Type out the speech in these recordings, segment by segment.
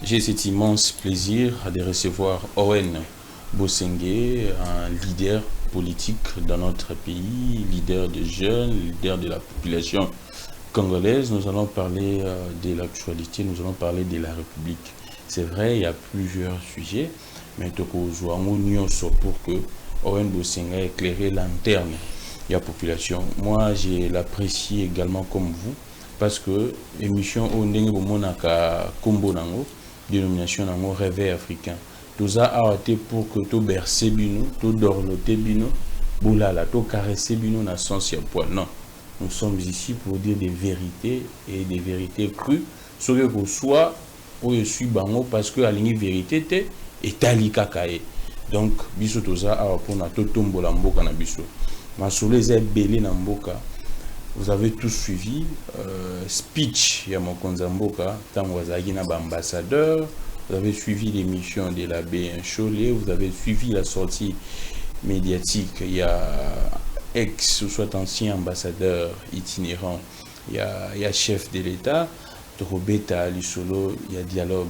J'ai cet immense plaisir de recevoir Owen Bosengue, un leader politique dans notre pays, leader des jeunes, leader de la population congolaise. Nous allons parler de l'actualité, nous allons parler de la République. C'est vrai, il y a plusieurs sujets, mais il faut pour que Owen Bosengue éclaire l'interne de la population. Moi, je l'apprécie également comme vous, parce que l'émission Ondenge Bomonaka Kombo Nango, dénomination Nango Réveil africain. Tout ça a été pour que tout bercer bino, tout dorloter bino, boulala, tout caresser bino na sens ya poil. Non, nous sommes ici pour dire des vérités et des vérités crues. Ce que vous soit, où je suis bango parce que la ligne vérité te est alikakae. Donc, biso tout ça a pour na tout tombo la mboka na biso. Ma soulez est belé na mboka. Vous avez tous suivi speech ya Mokonza Mboka, Tangwazagi na ambassadeur. Vous avez suivi l'émission de l'abbé Cholet. Vous avez suivi la sortie médiatique. Il y a ex ou soit ancien ambassadeur itinérant. Il y a chef de l'État. Robeta Alisolo, il y a dialogue.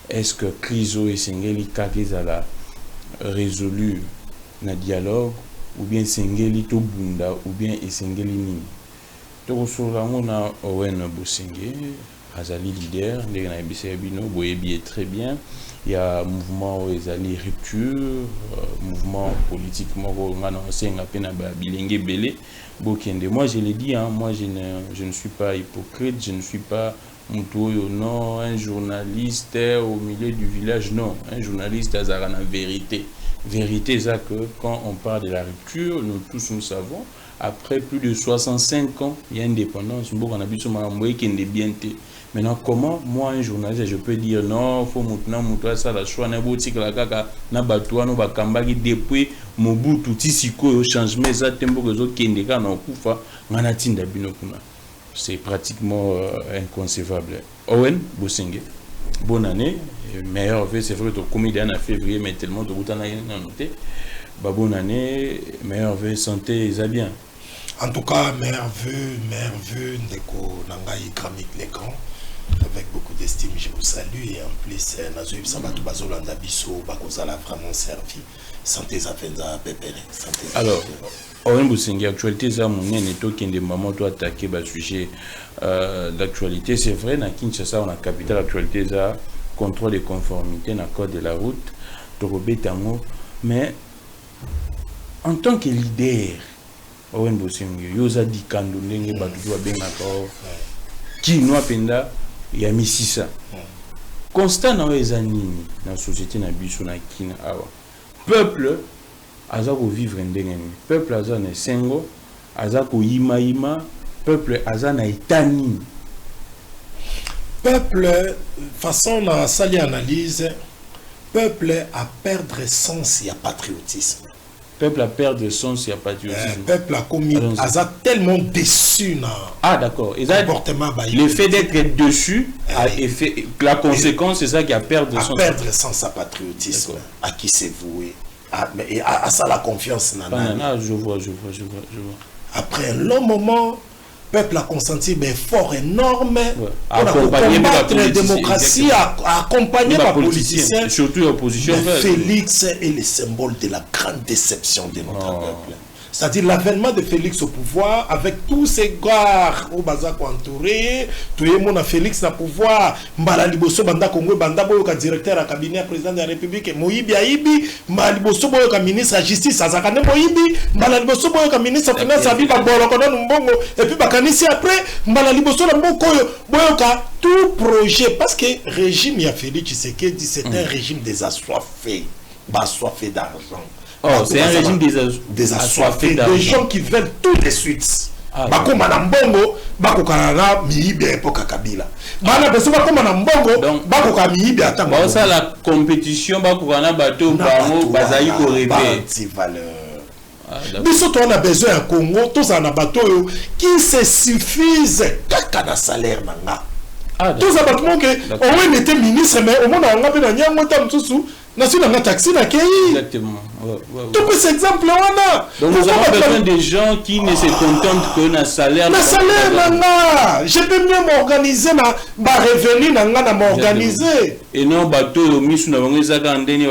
Est-ce que Krizo et Sengeli Kakizala résolu na dialogue? Ou bien Sengeli Tobunda, ou bien Sengeli Nini. Donc, sur la mona Owen Bosengue, Azali leader, Boyebi est très bien. Il y a un mouvement Azali rupture, mouvement politiquement, moi je l'ai dit, hein, moi je ne suis pas hypocrite, je ne suis pas non, un journaliste au milieu du village, non, un journaliste à la vérité. Vérité, c'est que quand on parle de la rupture, nous tous nous savons, après plus de 65 ans, il y a une indépendance, maintenant, comment, moi, un journaliste, je peux dire non, il faut maintenant ça la choix, depuis Mobutu, Tisiko, changement, ça, tempo, c'est pratiquement inconcevable. Owen Bosengue, bonne année, meilleur vœu, c'est vrai que tu as commis en février, mais tellement de temps à noter. Bonne année, meilleur vœu, santé, ça bien. En tout cas, meilleur vœu, Ndeko Nangai Gramik les grands, avec beaucoup d'estime, je vous salue, et en plus, Nazoïb Sabatou Bazolanda Bisso, Bakozala vraiment servi. Santé, ça fait ça, pépère. Alors, Owen Bosengue, actualité, ça, mon nez, n'est aucun des moments où attaquer le sujet d'actualité. C'est vrai, dans Kinshasa, on a capital actualité, ça, contrôle de conformité, dans le code de la route, Torobé Tango, mais en tant que leader, Owen Bosengue, Yosa di Kando, Nenge Batouba Benako, qui nous appelle Yamisisa. Constant dans les animes, dans la société, dans la biso, dans la kina, peuple, azako vivre ndenge peuple aza na sengo azako ima peuple aza na etani peuple façon na sali analyse peuple a perdre sens et patriotisme peuple a perdre sens et patriotisme peuple a commis aza tellement déçu na d'accord comportement le fait d'être dessus a effet la conséquence c'est ça qui a perdre sens perdre sens à patriotisme à qui c'est voué à ça la confiance je vois. Après un long moment, le peuple a consenti un effort énorme pour combattre la démocratie, à accompagner les politiciens. Surtout l'opposition. Félix est le symbole de la grande déception de notre peuple. C'est-à-dire l'avènement de Félix au pouvoir, avec tous ces gars au Bazako entouré, tout le monde a Félix na pouvoir, Mbala Liboso Banda Congo, Banda Boyoka directeur à cabinet président de la République, Moïbi Aïbi, Mbala Liboso Boyoka ministre de la Justice, Azakane Moïbi, Mbala Liboso Boyoka ministre de la Finance, Abiba Bolokoda Mbongo, et puis Bakanisi après, Mbala Liboso Mboko Boyoka, tout projet, parce que le régime ya Félix Tshisekedi, c'est un régime assoiffé d'argent. Oh, c'est un régime des assoiffés, des gens qui veulent tout de suite. Bako manambongo, bako kanana miibi époque Kabila. Bana beso bako manambongo, bako kamiibi ata. Ba ça la compétition bako kana bato bango bazali ko répé. Biso on a besoin à Congo, tous en bateau qui se suffisent kaka salaire nanga. Tous abattement que on était ministre mais au monde a ngapé na nyango tam susu. Nasi na taxi na kei. Exactement. Tout cet exemple là. Donc nous avons besoin des gens qui ne se contentent que d'un salaire. Le salaire nanga, je peux mieux m'organiser ma revenu nanga na m'organiser. Et non bateau misu na bango ezaka ndeni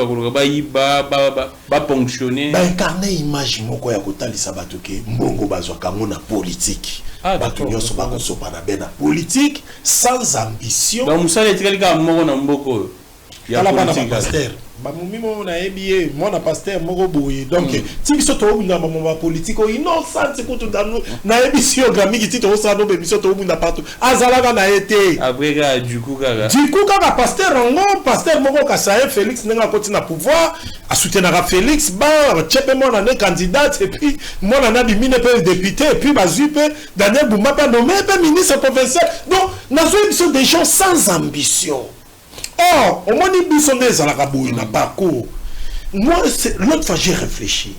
ba ponctionner. Ba incarner image moko ya kotalisa bato ke mbongo bazwa kango na politique. Bato nyonso bakoso pa na bena politique sans ambition. Donc musala etikali ka moko na mboko. Ya la bana pasteur. Ba mumimo na EBA, moi na pasteur moko boye. Donc ti biso to bunda mama politique o innocent ko to dano na émission grammy ti to sa no émission to bunda partout. Azala na été. Après ka du coup kaka pasteur ngo pasteur moko ka Sahe Félix nenga koti na pouvoir a soutenir Félix ba chepe moi na candidat et puis moi na bimine pe député et puis bazupe Daniel Boumba pa nommé pe ministre provincial. Donc na zo des gens sans ambition. Or, au moins, ils sont des à la parcours. Moi, l'autre fois, j'ai réfléchi.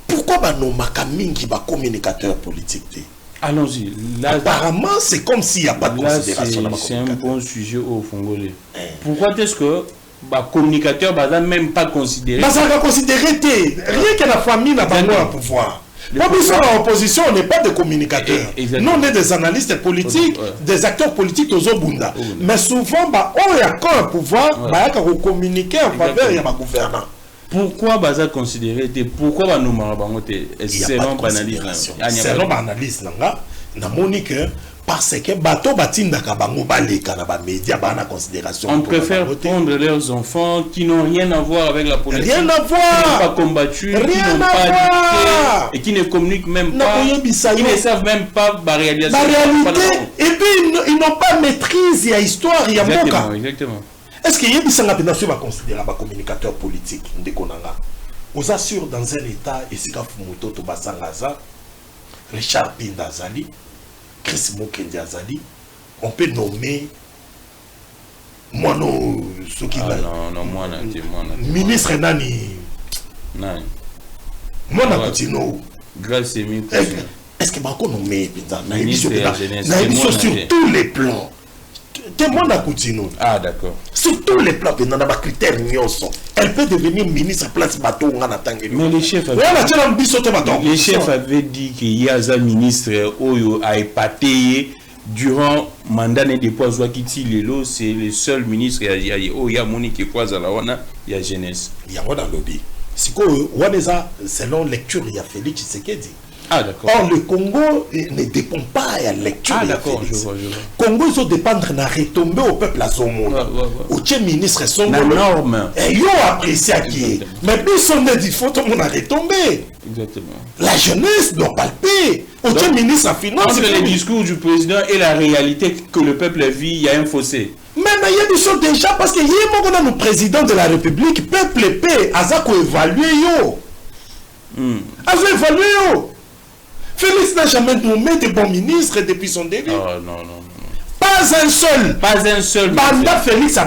Pourquoi nos makaming qui va communicateur politique? Allons-y. Apparemment, c'est comme s'il n'y a pas de considération. C'est un bon sujet au Congolais. Pourquoi est-ce que communicateur ne même pas considéré? Ça va considérer rien que la famille n'a pas le pouvoir. Moi, nous sommes en opposition, on n'est pas des communicateurs. Nous, on est des analystes politiques, des acteurs politiques aux Obunda. Mais souvent, on y a quand un pouvoir, il y a communiquer en faveur de gouvernant. Pourquoi baza considéré pourquoi nous marabons selon analyse selon analyse na monique parce que bateau batinda kabango baleka na ba média bana considération. On préfère prendre leurs enfants qui n'ont rien à voir avec la politique, rien à voir, qui n'ont pas combattu, qui n'ont pas lutté et qui ne communiquent même pas, qui ne savent même pas la réalité. Et puis ils n'ont pas maîtrise de l'histoire, il y a exactement, exactement. Est-ce qu'il y a des gens qui va considérer un communicateur politique aux assure dans un état et c'est Fumuto Tobasangaza, Richard Pindazali, Chris Mokendi Azali, on peut nommer Moano ministre Nani Mona Koutino. Est-ce que Bako nommé sur tous les plans? Témoin à Koutino. Ah d'accord. Sur tous les plans, critères elle peut devenir ministre place bateau. Mais les chefs avaient dit qu'il y a un ministre Oyo a épaté durant le mandat de Poiswa Kiti Lelo, c'est le seul ministre qui a Monique Poisala, il y a jeunesse. Il y a un lobby. Selon lecture, il y a Félix Tshisekedi. Ah d'accord. Or, le Congo ne dépend pas de la lecture. Ah d'accord, je vois. Congo, ils ont dépendre de retomber au peuple à son monde. Au ministre, son norme. Et ils ont apprécié à qui est. Mais puis, son il faut tout le monde retomber. Exactement. La jeunesse doit palper. Au ministre à finance. Entre le discours du président et la réalité que le peuple vit, il y a un fossé. Mais il y a des choses déjà, parce que il y a le président de la République, peuple et paix, Azako évalué yo. Azako évalué yo. Félix n'a jamais nommé de bons ministres depuis son début. Oh, non. Pas un seul. Pas un seul. Banda Félix a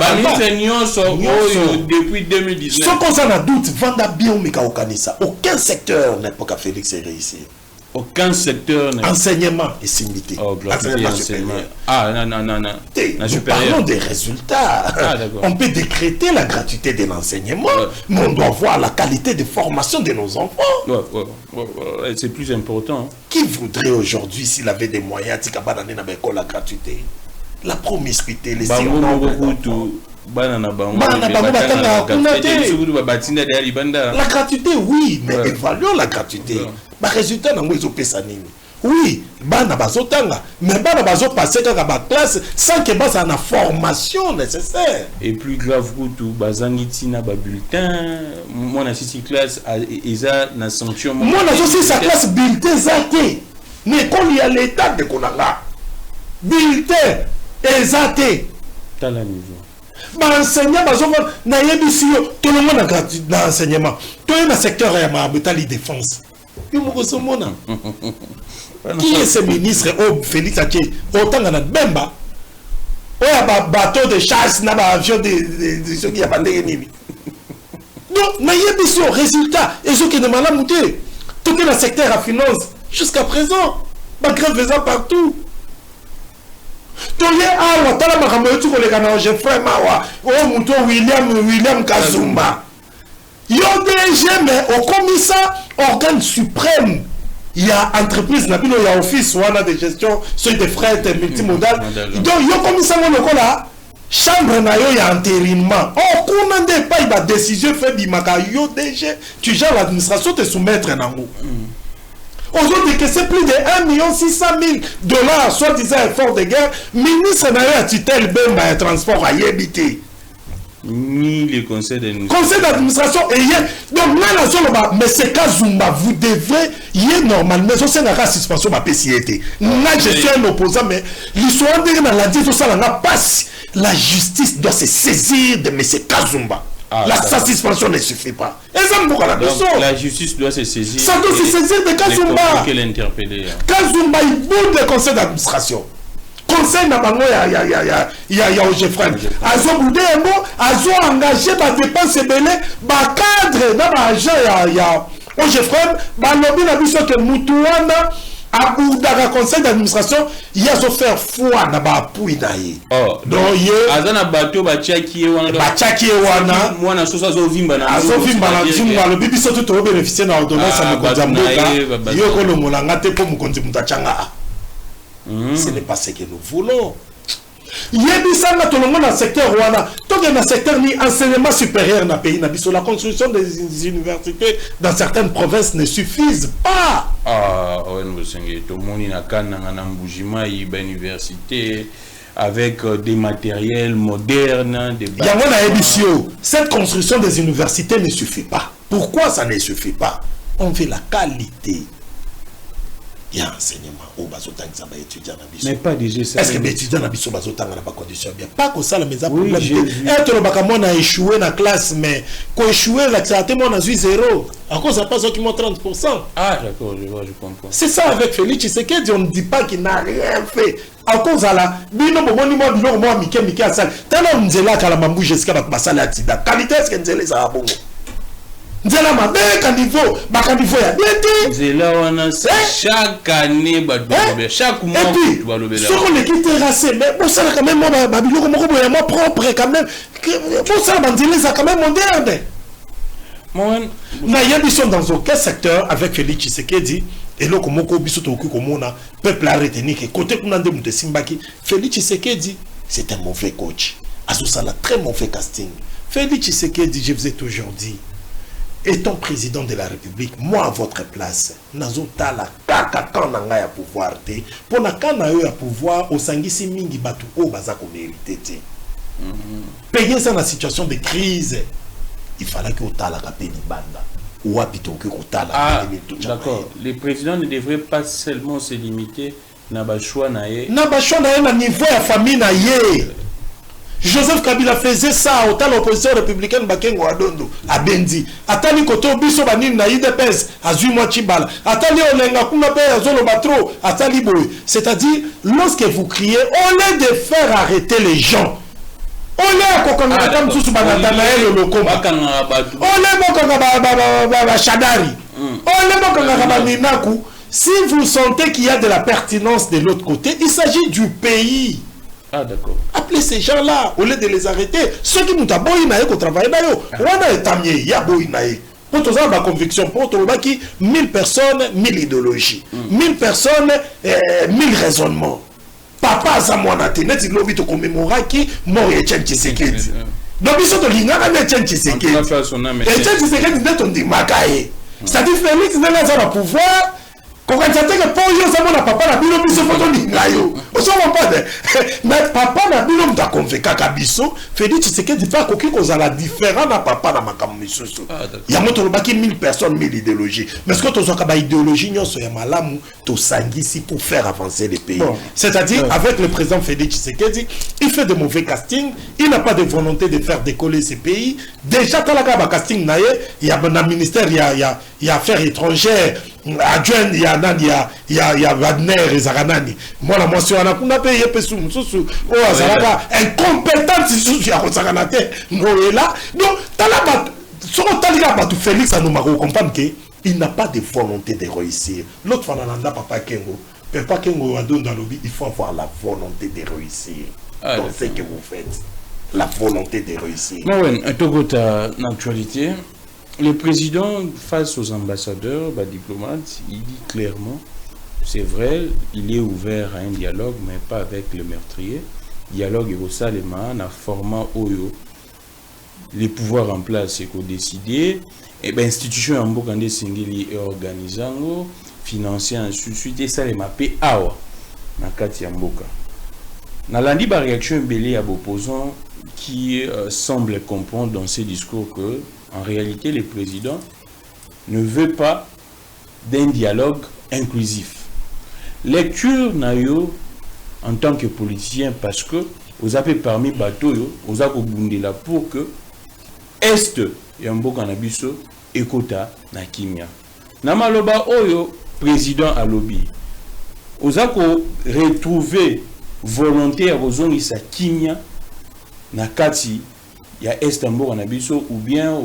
depuis 2019. Sans qu'on s'en a doute, Vanda Biomika Okanisa. Aucun secteur n'est pas qu'à Félix est réussi. Aucun secteur n'est. Enseignement et similité. Oh, enseignement. Ah, non. Nous parlons des résultats. Ah, on peut décréter la gratuité de l'enseignement, mais on doit voir la qualité de formation de nos enfants. Ouais, c'est plus important. Qui voudrait aujourd'hui, s'il avait des moyens, la gratuité, la promiscuité, les la gratuité, oui, mais évaluons la gratuité. Résultat, oui, bana bazotanga, mais bana bazo passer dans la classe sans que basa na formation nécessaire. Et plus grave tout bazangiti na ba bulletin, moi na six classe eza na sanction. Moi na aussi sa classe bulletin zate. Mais quand il y a l'état de konanga. Bulletin ezate. Tala niveau. Ba enseignant bazova na yebisi yo tout le monde gratuit dans enseignement. Tout le secteur ya ma betali défense. Qui est ce ministre au Félix Aké autant qu'on a Bemba ou a bateau de chasse na ba avion de ceux qui a pas de nini. Donc na yebiso résultat et ceux qui ne m'a la monté tout le secteur à finance jusqu'à présent ba grève faisant partout. toye awa tala makambo yotu koleka na Geoffrey Mawa o muto William Kazumba yo DG mais au commissaire organe suprême il y a entreprise na bino ya office wana de gestion sur des frais multimodal donc yo commissaire ngolo là chambre na yo ya entérinement oh kuna nde pas ba décision fait bimaka yo DG tu gères l'administration te soumettre nango aujourd'hui que c'est plus de 1,6 million $, soit-disant effort de guerre, ministre n'a eu à tutelle ben transport à Yébité. Ni le conseil d'administration. Donc là, mais c'est Kazumba, vous devrez y est normal. Mais c'est un suspension ma PCT. Là, je suis un opposant, mais l'histoire de la dit ça n'a pas. La justice doit se saisir de M. Kazumba. La suspension ne suffit pas. La justice doit se saisir. Ça doit se saisir de Kazumba. Kazumba, il boude le conseil d'administration. Conseil n'a pas il y a Geoffrey. Azo boudé un mot, azo engagé ma dépense belé, ma cadre, na ma agent il y a Geoffrey, ma lobby n'a vu ce que Moutouana a boudé le conseil d'administration, il y a offert foi na ba pouinaï. Oh, donc azana bateau bachaki wana moi na sosa zo vimba na zimba le bibi surtout to bénéficier na ordonnance à Mokonzamboka yo ko lomolanga te po Mokonzi mutachanga. Ce n'est pas ce que nous voulons. Yebisanga tolongo na secteur wana, donc dans le secteur ni enseignement supérieur na pays na biso, la construction des universités dans certaines provinces ne suffisent pas. Ah, ouais, nous sengé to moni na kana na mbujima iba université avec des matériels modernes, des cette construction des universités ne suffit pas. Pourquoi ça ne suffit pas? On veut la qualité. Il y a enseignement au bazotang ça va étudier na biso. Mais pas déjà ça. Est-ce que les étudiants na biso bazotang na pas condition bien? Pas que ça la maison problème. Être le bacamon a échoué na classe mais ko échoué là ça a été mon azui 0. À cause ça pas ceux qui montent 30%. Ah d'accord, je comprends. C'est ça avec Félix Tshisekedi, on ne dit pas qu'il n'a rien fait. À cause à la bino bomoni mo bino mo mike à ça. Tellement nzela kala mambu jusqu'à ba basala tida. Qualité est-ce que nzela ça bongo? Nzela mabe kandivo, ba kandivo ya bien. Nzela wana chaque année ba dobe, chaque mois ba dobe. Ce qu'on est qui terrassé, mais pour ça quand même moi ba biloko moko boya moi propre quand même. Pour ça ba nzela ça quand même moderne. Moi na yebiso dans aucun secteur avec Félix Tshisekedi et là comme moko biso to komona peuple a retenu que côté kuna nde muté simbaki Félix Tshisekedi c'est un mauvais coach. Aso ça la très mauvais casting. Félix Tshisekedi je vous ai toujours dit étant président de la République, moi à votre place, nazota la kaka quand nanga ya pouvoir te, pour na kana yo ya pouvoir au sangisi mingi batu o baza ko mérité. Payer ça dans la situation de crise, il fallait que otala ka peni banda. Ou habito que otala. Ah, d'accord. Les présidents ne devraient pas seulement se limiter na ba choix na ye. Na ba choix na ye na niveau ya famille na ye. Joseph Kabila faisait ça au temps l'opposition républicaine Bakengo Adondo à Bendi. Atali koto biso banini na IDPS à Zuma Chibala. Atali olenga kuna pe azolo batro atali boy. C'est-à-dire lorsque vous criez au lieu de faire arrêter les gens. On est comme sous Banatanaël le combat. On est comme Chadari. On est comme si vous sentez qu'il y a de la pertinence de l'autre côté, il s'agit du pays. Ah d'accord. Appelez ces gens-là, au lieu de les arrêter. Ceux qui nous ont boyé qu'on travaille d'ailleurs. On a étamé, il y a boyé. Pour tous ma conviction, pour tout le monde qui 1000 personnes, 1000 idéologies. 1000 personnes, 1000 raisonnements. Papa Zamonate, net il lobby to commémorer qui mort Etienne Tshisekedi. Donc ils sont de l'ingana Etienne Tshisekedi. Etienne Tshisekedi net on dit makaye. C'est-à-dire Félix n'est pas dans le pouvoir. Quand on dit que pour eux, ça mon papa na bino biso photo ni ngayo. On s'en va pas. Mais papa na bino mta convainca kabiso, Félix Tshisekedi pas koki kozala différent na papa na makambo misusu. Ya moto lobaki 1000 personnes 1000 idéologies. Mais ce que to zoka ba idéologie nyonso ya malamu to sangisi pour faire avancer le pays. C'est-à-dire avec le président Félix Tshisekedi, il fait de mauvais casting, il n'a pas de volonté de faire décoller ce pays. Déjà talaka ba casting na ye, il y a un ministère il y a affaires étrangères. Adjoint il y a Wagner et Zaranani. Moi la mention on a kuna payé pesu mususu o azalaka incompétent susu ya kosakanate ngoela. Donc talaba soko talika ba tu Félix à nous comprendre que il n'a pas de volonté de réussir. L'autre fois nanda papa Kengo Papa Kengo Adon dans lobby, il faut avoir la volonté de réussir dans ce que vous faites. La volonté de réussir. Non, ouais, un togota d'actualité. Le président, face aux ambassadeurs, diplomates, il dit clairement, c'est vrai, il est ouvert à un dialogue, mais pas avec le meurtrier. Dialogue est au Salema, dans format OYO. Les pouvoirs en place, c'est qu'on décide. Et bien, l'institution en Bokande Singeli est organisant, financée ensuite, et ça les mappé awa, dans Kati Mboka. Dans la libre réaction, belé à l'opposant qui semble comprendre dans ses discours que, en réalité, le président ne veut pas d'un dialogue inclusif. Lecture nayo en tant que politicien parce que vous avez parmi bateau, vous avez bundela pour que Est Yamboka Nabiso ekota na kimia. Namaloba oyo président à lobby. Vous avez retrouvé volonté à vos sa kimia na kati ya Est Yamboka Nabiso ou bien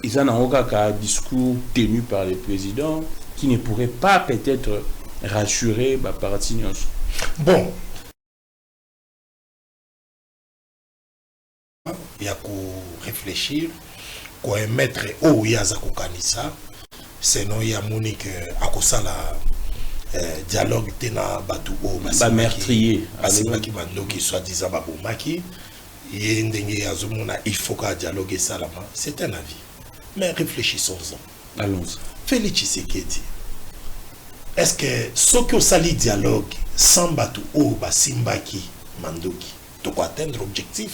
ils ont un discours tenu par le président qui ne pourrait pas peut-être rassurer la partie. Bon. Il y a qu'à réfléchir, qu'à émettre au Yazako Kanisa, sinon il y a Monique à cause la dialogue tena batu o meurtrier Basimaki Mandoki soi-disant babomaki il faut qu'à dialoguer ça là-bas. C'est un avis. Mais réfléchissons-en. Allons-y. Félix Tshisekedi. Est-ce que ce que ça dit dialogue sans batu o basimbaki Mandoki, tu peux atteindre l'objectif?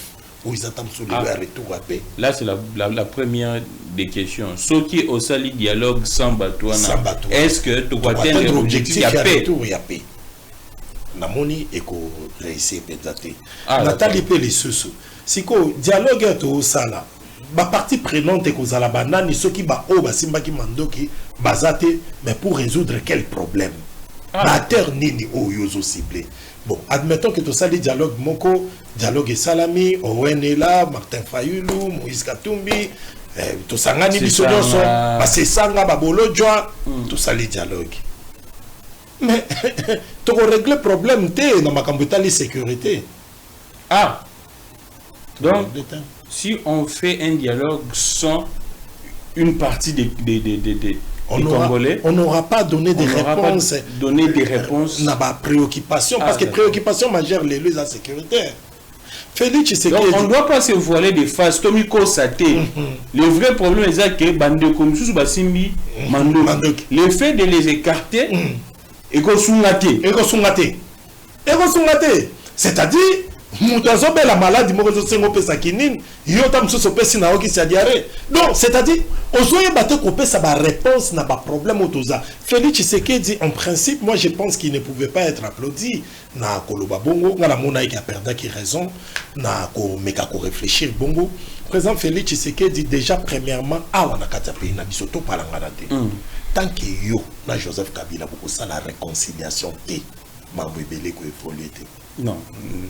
Où ils attendent sur le retour à paix. Là, c'est la première des questions. Ce qui est au sali dialogue sans bateau, est-ce que tu dois atteindre l'objectif à paix? Namoni et qu'on réussit peut-être. Nathalie Pélissoso. Si que dialogue est au sala, la partie prenante est qu'aux alabanani, ceux qui ba o basimbaki mandoki, bazate, mais pour résoudre quel problème? La terre nini o yozo ciblé. Bon, admettons que tout ça, les dialogues Moko, dialogue et Salami, Owen est là, Martin Fayoulou, Moïse Katumbi, tout ça, Ngani Bissonyoso, c'est Sanga, Babolo Djoa, tout ça, les dialogues. Mais, tu as réglé le problème, tu dans ma campagne sécurité. Ah! Donc, si on fait un dialogue sans une partie des on n'aura pas donné des réponses. Donner des réponses. N'a pas préoccupation, parce que préoccupation majeure, les lieux sécuritaires. Félix Tshisekedi. Donc on ne doit pas se voiler des faces. Tomiko Saté. Le vrai problème est que Bande Komsous Basimbi Mandoki. Le fait de les écarter, Ekosungate. C'est-à-dire, Moutazobe la maladie, Mokozo Sengo Pesakinine, Yotam Sosopesi Naoki Sadiare. Donc, c'est-à-dire, Ozoye Bato Kopé, ça va réponse, n'a pas problème au Toza. Félix Tshisekedi, en principe, moi je pense qu'il ne pouvait pas être applaudi. Na Koloba Bongo, na la Monaï qui a perdu qui raison, na ko meka ko réfléchir Bongo. Président Félix Tshisekedi, déjà, premièrement, on a katapé, na bisoto palanganate. Tant que yo, na Joseph Kabila, pour ça la réconciliation, t'es, mambo ebele ko évoluer. Non,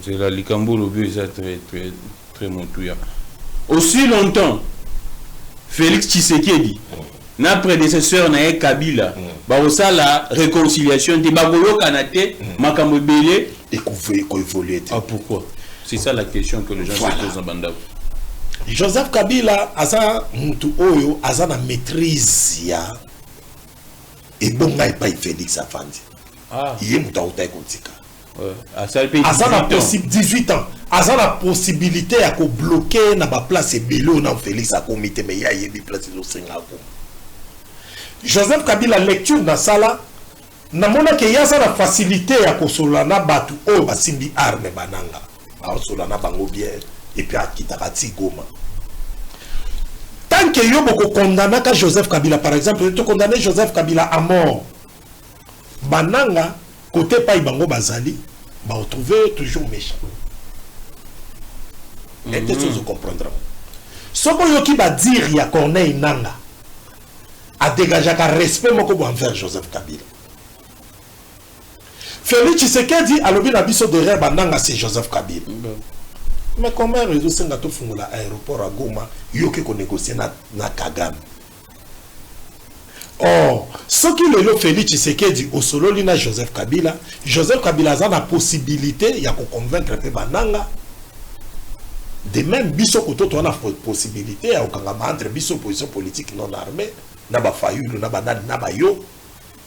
c'est la Likambo Lobby, c'est très montouilla. Aussi longtemps, Félix Tshisekedi, notre prédécesseur Nae Kabila, ça la réconciliation de Bagoyo Kanate, Makambo Bele, et qu'on évoluer. Ah, pourquoi? C'est ça la question que les gens se posent en Bandao. Joseph Kabila, Aza Moutou Oyo, Aza na maîtrise ya, et bon, il pas Félix Afandi. Il est Moutaouta Kontika. Aza la possible 18 ans. Aza la possibilité à bloquer na ba place Belo na Félix à comité mais il y a une place au Singapore. Joseph Kabila lecture dans sala na mona ke yaza la facilité à kosolana batu o basimbi arme bananga. A solana bango bien et puis à kitakati goma. Tant que yo boko condamna ka Joseph Kabila par exemple, tu condamner Joseph Kabila à mort. Bananga côté pas Ibango Bazali, va retrouver toujours méchant. Et peut-être que vous comprendrez. Ce qui va dire, il y a Corneille Nanga, a dégagé un respect envers Joseph Kabila. Félix Tshisekedi a lobby l'abisso de Reba Nanga, c'est Joseph Kabila. Mais comment résoudre ce que l'aéroport à Goma, il y a qu'on négocie na Kagame. Or, ce qui le Félix Tshisekedi au solo lina Joseph Kabila a la possibilité de convaincre pe bananga. De même, biso koto to na possibilité ya okangama entre biso position politique non armée, na ba fayulu na banani na ba yo.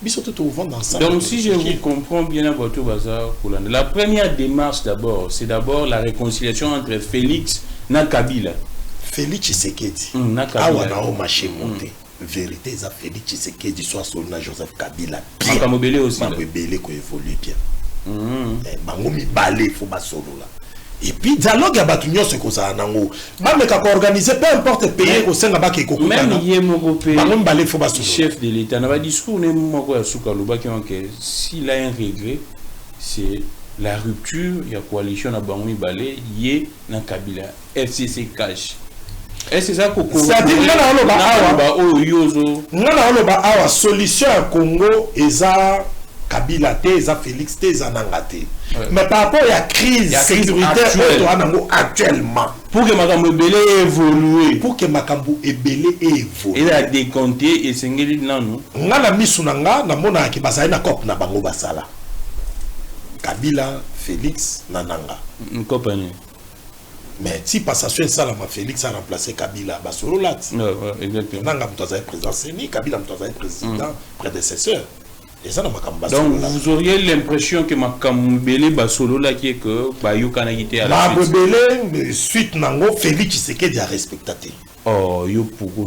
Biso tout vont ensemble. Donc si je vous comprends bien à votre bazar, la première démarche d'abord, c'est d'abord la réconciliation entre Félix na Kabila. Félix Tshisekedi. Na Kabila. Awa na o marché monté. Vérité, ça Félix Tshisekedi soit Solna Joseph Kabila. Makamobele aussi. Makamobele ko évolue bien. Bangomi balé faut ba solo là. Et puis dialogue à Batunyo ce que ça nango. Même quand organiser peu importe pays au sein ba ke kokutana. Même yé moko pe. Bangomi balé faut ba solo. Chef de l'État na ba discours ne moko ya suka loba ki s'il a un regret, c'est la rupture ya coalition na bangomi balé yé na Kabila. FCC cash. Est-ce ça que c'est-à-dire awa solution à Congo eza Kabila te eza Félix te eza Nangate. Mais par rapport à la crise sécuritaire actuellement pour que Makambo Ebele évolue et a décompté et sengeli nanu ngala misunanga na mona ki bazali na cop na bango basala Kabila Félix Nananga compagnie. Mais si passation ça ma Félix a remplacé Kabila basolo lat. Exactement. Nanga mtoza président Seni, Kabila mtoza président prédécesseur. Et ça na makamba. Donc vous auriez l'impression que Makambele basolo là qui est que Bayuka na quitté à la suite. Makambele suite nango Félix Tshisekedi a respecté. Oh, yo pourquoi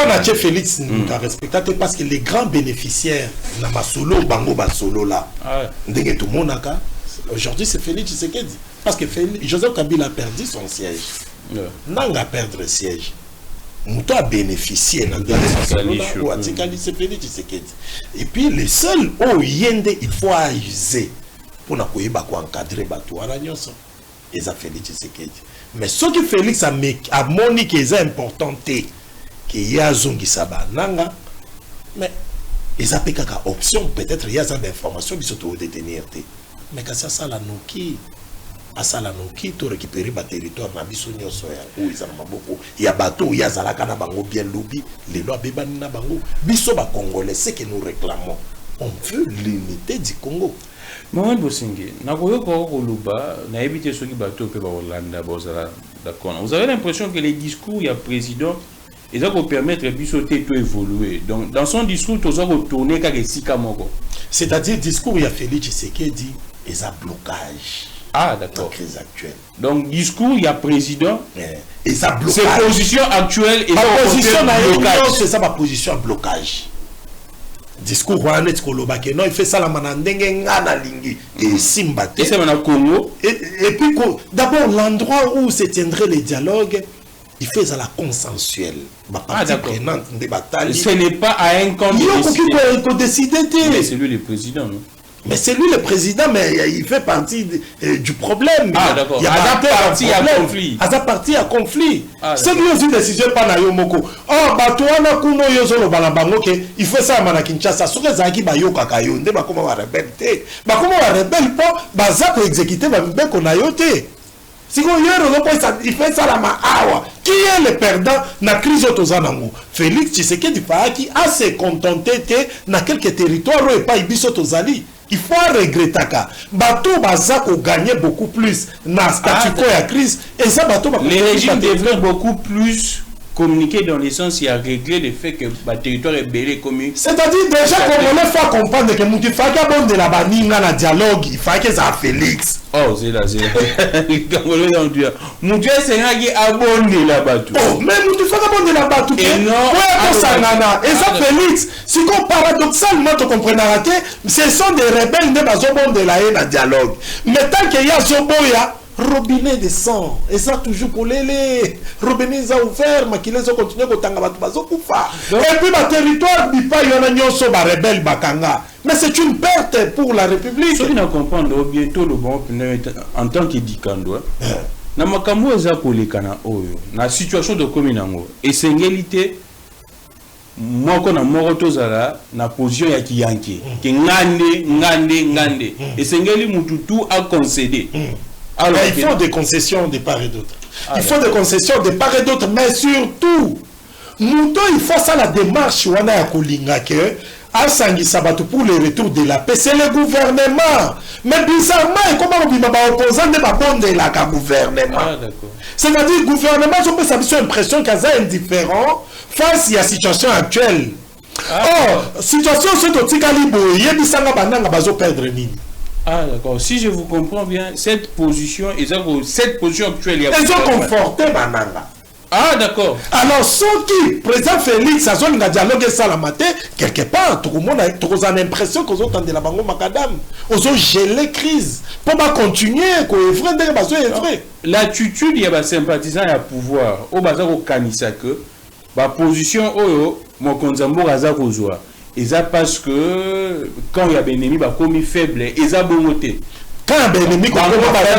na Félix a respecté parce que les grands bénéficiaires na masolo bango basolo là. Ndenge tout monaka. Aujourd'hui c'est Félix Tshisekedi. Parce que Joseph Kabila a perdu son siège. Nanga perdre le siège. Mouto a bénéficié c'est Félix Tshisekedi. Et puis le seul yende il faut user pour encadrer Batouara Nyonso. Et ça Félix Tshisekedi. Mais ce que Félix a moni qui est important que y a zongi saba nanga mais ils a kaka option peut-être il y a des informations qui sont au détenir. Mais quand ça la noki asala noki to récupérer ba territoire na biso nyonso ya où ils en beaucoup il y a bateau il y a zalaka na bango bien lobi les lois bebani na bango biso ba congolais c'est que nous réclamons on veut l'unité du Congo. Mohamed Bosingue na koyo ko koluba na éviter ceux qui bateau pe ba Hollande bozala d'accord. Vous avez l'impression que les discours il y a président et ça pour permettre biso te to évoluer. Donc dans son discours tout ça retourner ka sika moko. C'est-à-dire discours il y a Félix Tshisekedi et ça blocage. Ah d'accord. La crise actuelle. Donc discours il y a président et ça blocage. C'est position actuelle et position c'est ça ma position à blocage. Discours Juanet Kolobake non il fait ça la manandenge ngana lingi et simbate. Et c'est maintenant Congo et puis d'abord l'endroit où se tiendrait les dialogues il fait ça la consensuelle. Ce n'est pas à un camp de décider. Mais c'est lui le président, non? Mais c'est lui le président, mais il fait partie du problème. Ah d'accord. Il y a conflit. À sa partie à conflit. C'est lui aussi décision pas na yomoko. Oh batoana kuno yozolo balabango ke il fait ça à Kinshasa. Soke zaki ba yo kakayo nde ba koma wa rebelle te. Ba koma wa rebelle po baza ko exécuter ba mbeko na yo te. Si il fait ça la maawa. Qui est le perdant na crise autozanango? Félix Tshisekedi Faki a se contenté na quelques territoires où pas ibiso tozali. Il faut regretter ça. Bateau bazako gagner beaucoup plus na statu quo ya crise et ça bateau les régimes devraient beaucoup plus communiquer dans le sens il y a réglé le fait que le territoire est belé comme c'est-à-dire déjà comme on faut comprendre que Mouti Faki a bon de la baninga na dialogue il faut que ça Félix oh c'est là Congolais dans Dieu Mouti c'est un qui a bon de la bateau oh mais Mouti Faki a bon de la bateau et non et ça Félix si qu'on paradoxalement tu comprends ce sont des rebelles de bazobon de la haine à dialogue mais tant qu'il y a Zoboya robinet de sang et ça toujours pour les robinet ça ouvert mais qui les ont continué kotanga batu bazokufa et puis ma territoire bipa yona nyonso ba rebelle bakanga mais c'est une perte pour la République. Ceux qui ne comprennent bientôt le bon en tant que dikando na makambo eza kolekana oyo na situation de commune ngo esengélité moko na moko tozala na position ya kiyanke ki ngande esengeli mututu a concéder. Alors, il faut des concessions de part et d'autre. Il faut des concessions de part et d'autre, mais surtout, Mouton, il faut ça la démarche wana ya kolinga que asangisa bato pour le retour de la paix, c'est le gouvernement. Mais bizarrement, comment on dit ma opposant de babonde la gouvernement. Ah, d'accord. C'est-à-dire gouvernement, on peut s'avoir l'impression qu'il y a indifférent face à la situation actuelle. Oh, situation c'est au Tigalibo, il y a des sanga bananga bazo perdre nini. Ah d'accord, si je vous comprends bien, cette position actuelle, ils ont conforté bananga. Ah d'accord. Alors ceux qui, président Félix, a zone de dialogue et salamate, quelque part, tout le monde a l'impression qu'ils ont tendu la bango macadam. Ils ont gelé crise. Pour pas continuer, qu'on est vrai, vrai. L'attitude, il y a des sympathisants à pouvoir. Au bazar au kanisa que, la position, mon konzambo raza kozwa. Et ça parce que, quand il y a des ennemis, bah, comme faible, et ça bon côté. Quand il y a des ennemis,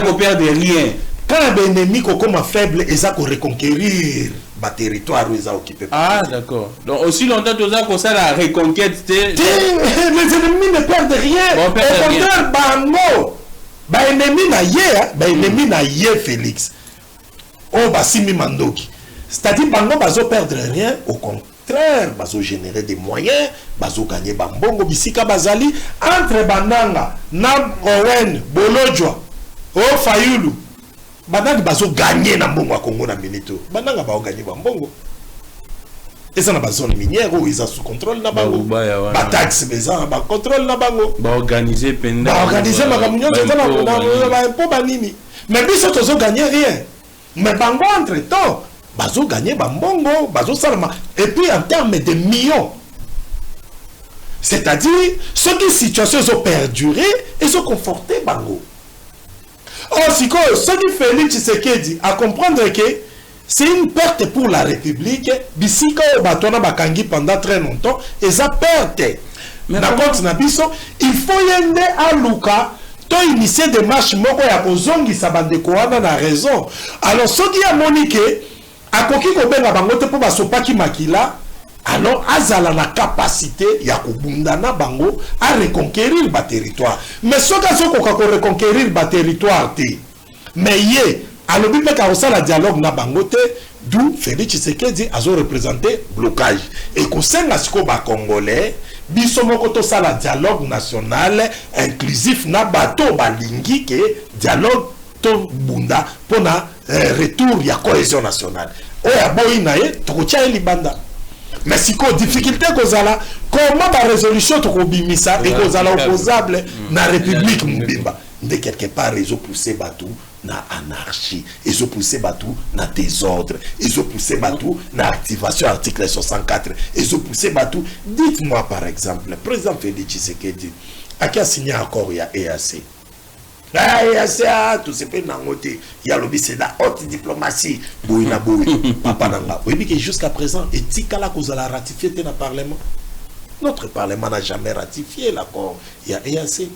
on perd rien. Quand un ennemi comme faible, ils ont reconquérir le territoire où ils ont occupé. Ah, d'accord. Donc, aussi longtemps que ça, la reconquête, les ennemis ne perdent rien. Au contraire, bango. Ennemi na ye Félix. Oh, Bassimi Mandoki. C'est-à-dire, bango, bazo perdre rien. Au contraire, bazo générer des moyens. Bazo gagner bambongo, bisika bazali. Entre Bananga, Nam Owen, Bolojwa, Oh Fayulu. Bananga bazo gagner na mbongo à Congo na minito. Bananga ba gagner ba mbongo. Et ça na ba zone minière où ils ont sous contrôle na bango. Ba taxe maison ba contrôle na bango. Ba organiser pendant. Ba organiser ma kamunyo c'est na ba impôt banini. Mais biso tozo gagner rien. Mais bango entre temps bazo gagner ba mbongo, bazo salama et puis en termes de millions. C'est-à-dire ceux qui situation ont perduré et sont confortés bango. Oh, si ce qui Félix Tshisekedi à comprendre que c'est une perte pour la République, bisika batona bakangi pendant très longtemps, et ça perte. Mais contre Nabiso, il faut yende à Luka, to initier des marches moko ya kozongi sabandeko wana na raison. Alors ce qui a moniqué, à koki ko benga bangote pour basopaki makila, alors azala na capacité ya kobundana bango à reconquérir ba territoire. Mais ce cas ko reconquérir ba territoire te. Mais yé alobi pe ka osala dialogue na bango te, d'où Félix Tshisekedi azo représenter blocage. Et ko senga siko ba congolais biso moko to sala dialogue national inclusif na bato balingi ke dialogue to bunda pona retour ya cohésion nationale. Oya boyi na ye to tia libanda. Mais si quoi difficulté kozala comment la résolution to kobimisa et kozala opposable na république mbimba de quelque part ils ont poussé batou na anarchie, ils ont poussé batou na désordre, ils ont poussé batou na activation article 64, ils ont poussé batou. Dites-moi par exemple, le président Félix Tshisekedi a qui a signé un accord il y a EAC. Tout ce qui est il y a le c'est la haute diplomatie. Papa Nanga. Oui, mais jusqu'à présent, et Tikala qu'on a ratifié dans le Parlement. Notre Parlement n'a jamais ratifié l'accord. Il y a EAC.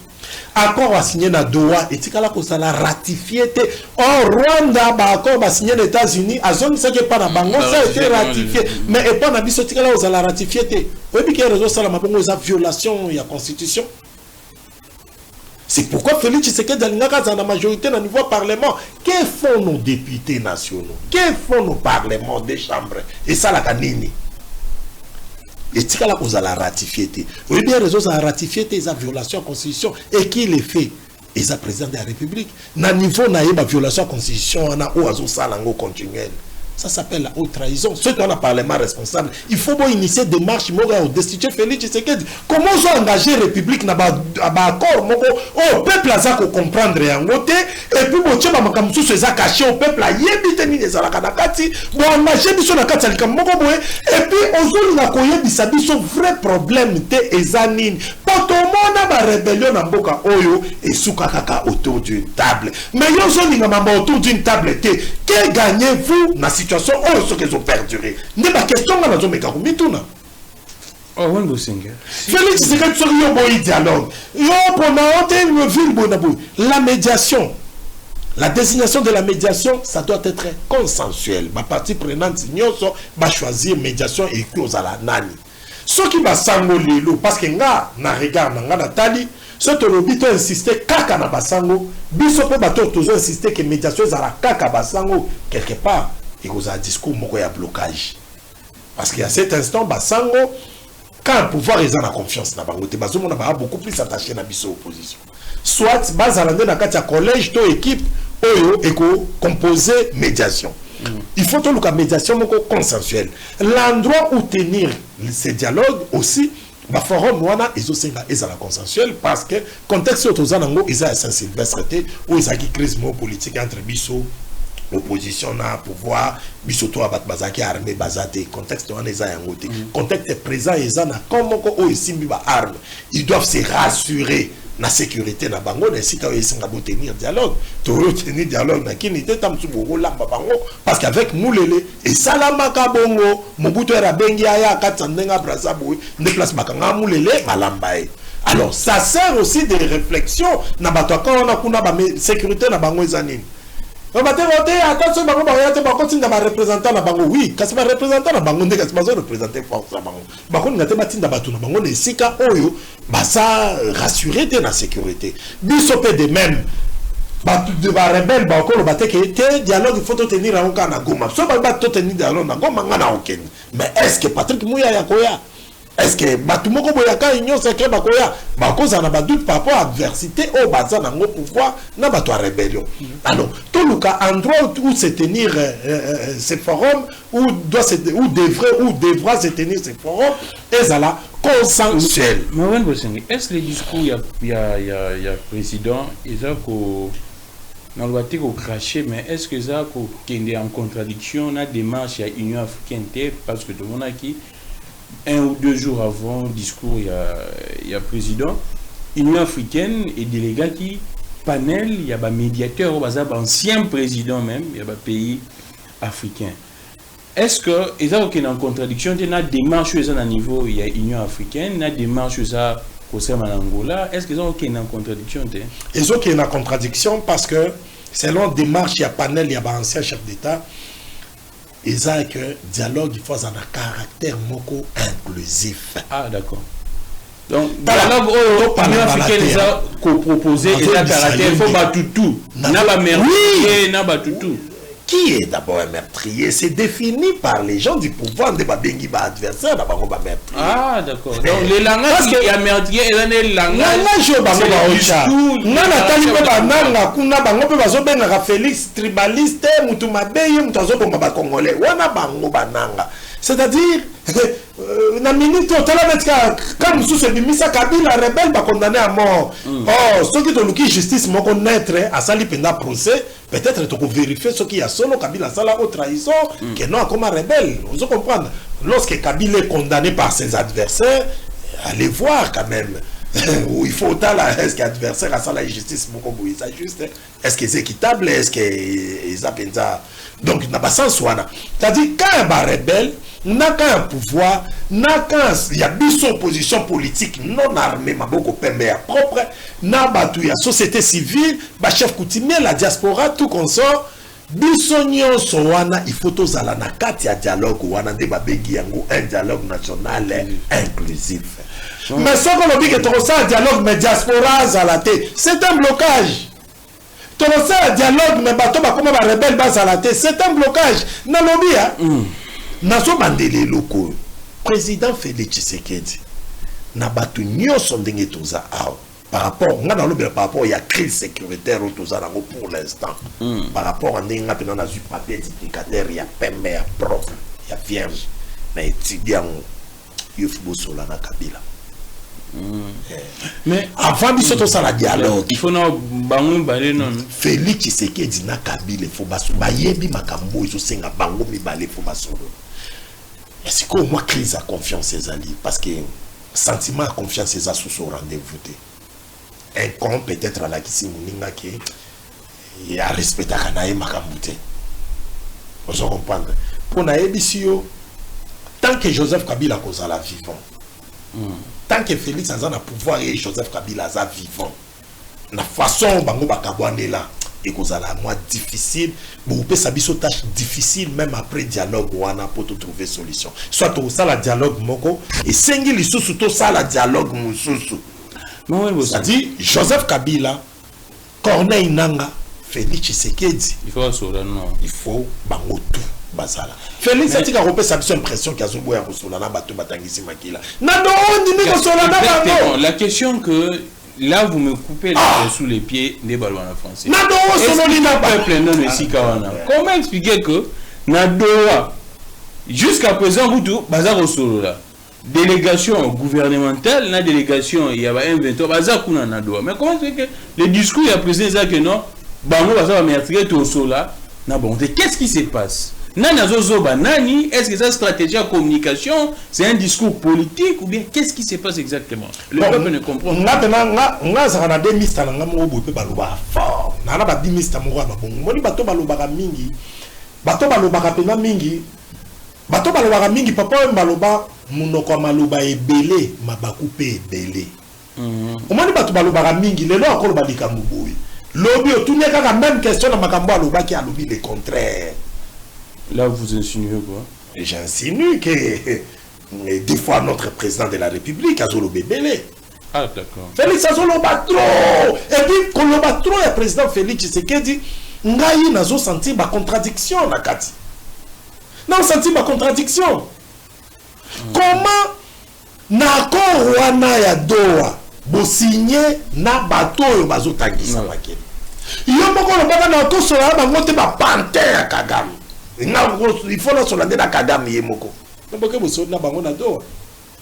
Accord a signé dans Doha, et Tikala qu'on a ratifié. Or, Rwanda, accord a signé les États-Unis, à zone ça qui est pas dans Bango, ça a été ratifié. Mais et pas dans Bisso Tikala qu'on a ratifié. Oui, mais qu'il y a raison, ça la violation de la Constitution. C'est pourquoi Félix Tshisekedi a la majorité dans le niveau parlement. Que font nos députés nationaux? Que font nos parlements des chambres? Et ça, la canine. Et si vous allez ratifier, vous avez bien raison, vous allez ratifier des violations de la Constitution. Et qui les fait? Et ça, président de la République. Dans le niveau de la violation de la Constitution, on a un continuel. Ça s'appelle la haute trahison. Ceux qui ont un parlement responsable, il faut initier des marches pour destituer Félix Tshisekedi. Comment ils ont engagé la République dans l'accord? Au peuple a comprendre en côté, et puis bon, tu vas caché au peuple a yébité les alakanakati, bon engagé biso na kati alikamoko boye, et puis aux autres na koyebisa biso vrai problème te ezanine. Pas tout le monde a ma rébellion na mboka oyo et soukakaka autour d'une table. Mais yo zoni na mamba autour d'une table te. Que gagnez-vous na situation où ceux qui ont perduré? N'est pas question de la meka kumituna. Oh, on va singer. Félix Tshisekedi sur yo boy dialogue. Yo pendant une ville bonaboui. La médiation. La désignation de la médiation, ça doit être consensuel. Ma partie prenante nyoso va choisir médiation et cause à la nani. Ce qui va s'envoler, parce que nga na regard na natali, ce que l'obit a insisté kaka na basango, biso pe bato toujours insisté que médiation za la kaka basango quelque part, il y a un discours moko ya blocage. Parce qu'à cet instant, Basango, quand le pouvoir est en confiance, on a beaucoup plus attaché à la opposition. Soit, Bazalande dans le collège, ton équipe, composé médiation. Il faut que la médiation soit consensuelle. L'endroit où tenir ces dialogues aussi, le forum, ils ont la consensuelle parce que le contexte où ils ont Saint-Sylvestre, où ils ont une crise politique entre Bissot, opposition na pouvoir bisoto abat bazaki armée bazate contexte on est en côté contexte présent ils na comme ko isimbi ba arme ils doivent se rassurer na sécurité na bango na sika o isinga bo tenir dialogue na kini te tamsu bo lamba bango parce qu'avec Moulele et salamaka bongo Mobutu era bengi aya katsandenga brazaboui ne place bakanga Moulele malambaye. Alors ça sert aussi de réflexion na bato quand on a kuna ba sécurité na bango ezanini. Attention, représentant na bango oui, parce que représentant na bango ndeka pas représenter force na bango. Bako ngate batinda batu na bango ne sika oyo basa rassurer de la sécurité. Bisope de même. Batu de ba rebelle ba ko ba te dialogue il faut tenir en kana Goma. So ba tenir dialogue na Goma ngana okeni. Mais est-ce que Patrick Mouya yakoya? Est-ce que Batumoko Boyaka Union Secret Bakoya Bakoza n'a pas doute par rapport à l'adversité au Baza n'a pas pouvoir n'a pas toi rébellion. Alors tout le cas endroit où se tenir ces forums où devra se tenir ces forums et ça là consensuel. Est-ce que le discours il y a président et ça qu'on n'a pas été craché mais est-ce que ça qu'il est en contradiction dans la démarche à l'Union africaine parce que tout le monde a qui 1 ou 2 jours avant le discours, il y a président, Union africaine et délégat qui panel, il y a un médiateur, un ancien président même, il y a un pays africain. Est-ce que, il y a une contradiction, il y a une démarche à niveau, il y a Union africaine, il y a une démarche concernant l'Angola, est-ce qu'il y a une contradiction? Il y a une contradiction parce que selon la démarche, il y a panel, il y a un ancien chef d'État. Et ça que dialogue il faut un caractère moko inclusif. Ah d'accord. Donc dialogue au Union africaine ça proposé et ça caractère il faut battre tout. N'a pas meurtrier, n'a pas tout. Qui est d'abord un meurtrier? C'est défini par les gens du pouvoir de Babengi ba adversaire d'abord ba meurtrier. Ah d'accord. Donc les langages il y a meurtrier et là les langages bango ba ocha. Nana tali ko ba nanga kuna bango pe bazo benga Félix tribaliste mutu mabeye mutu azobomba ba congolais. Wana bango bananga. C'est-à-dire na minute quand nous sommes Misa Kabila rebelle va condamner à mort. Oh, ceux qui ont eu justice m'ont connaître à sali penda procès, peut-être tu peux vérifier ce qui a solo Kabila sala au trahison que non comme rebelle. Vous comprenez? Lorsque Kabila est condamné par ses adversaires, allez voir quand même. Il faut là, est-ce que l'adversaire a ça la justice ça juste est-ce que c'est équitable, est-ce que ils appellent ça donc n'a pas sens wana. C'est-à-dire quand un rebelle n'a qu'un pouvoir, n'a qu'un il y a une opposition politique non armée ma beaucoup pembe propre, n'a battu la société civile, ba chef coutumier la diaspora tout consort. Bisonyo sowana il faut tous à la nakati ya dialogue wana de babegi yango un dialogue national inclusif. Mais ce qu'on dit que tu ressens un dialogue mais diaspora zalaté, c'est un blocage. Tu ressens un dialogue mais bateau comme un rebelle bas zalaté, c'est un blocage. Nalobia nazo bandele loko président Félix Tshisekedi na batu nyoso ndenge toza awa. Par rapport, on a dans le par rapport, il y a crise sécuritaire pour l'instant. Par rapport à n'enga pendant la papier indicateur, il y a PME propre, il y a vierge, mais étudiant, il faut sur la Kabila. Mais avant de sortir ça la dialogue, il faut non bango balé non. Félix Tshisekedi na Kabila, il faut baso bayebi makambo, il faut senga bango mi balé, il faut baso. Est-ce qu'au moins crise à confiance ses alliés, parce que sentiment à confiance ses sous son rendez-vous. Un con peut-être à la kisi muninga qui il a respecté kanae makambute. Vous comprenez? Pour naebisio tant que Joseph Kabila kozala vivant. Tant que Félix Azana pouvoir et Joseph Kabila za vivant. Na façon bango bakabwane là et kozala moi difficile, vous pouvez sabiso tâche difficile même après dialogue wana pour trouver solution. Soit tout ça la dialogue moko et sengi lisusu to ça la dialogue mususu. C'est-à-dire Joseph Kabila, Corneille Nanga, Félix Tshisekedi. Il faut assurer non. Il faut bango tout. basala Félix atika repé sa impression qu'il y a zoboya kosola na bato batangisi makila na do ndimi kosola na bango. La question que là vous me coupez sous les pieds des ballons en français. Na do sololi na peuple non ici kawana. Comment expliquer que na doa jusqu'à présent vous tout bazar au solo là. Délégation gouvernementale, la délégation il y a un 23 bazar kuna na doa. Mais comment expliquer que le discours il y a précisé ça que non bango bazar meurtrier au solo là. Na bon, qu'est-ce qui se passe? Nani, est-ce que sa stratégie de communication, c'est un discours politique ou bien qu'est-ce qui se passe exactement? Le peuple ne comprend pas. Même question dans ma qui a lobby le contraire. Là, vous insinuez quoi? J'insinue que des fois notre président de la République a zolo bébélé. Ah d'accord. Félix a zolo trop. Et puis quand le trop le président Félix Tshisekedi ngai nazo senti ba contradiction na kati. Non senti ba contradiction. Comment na accord wana ya Doha bo signé na bato yo bazo tangisa makeli. Yo moko lo bana na to so ya ba ngote ba panthère Kagame. Il faut la solender la Kagame Yemoko.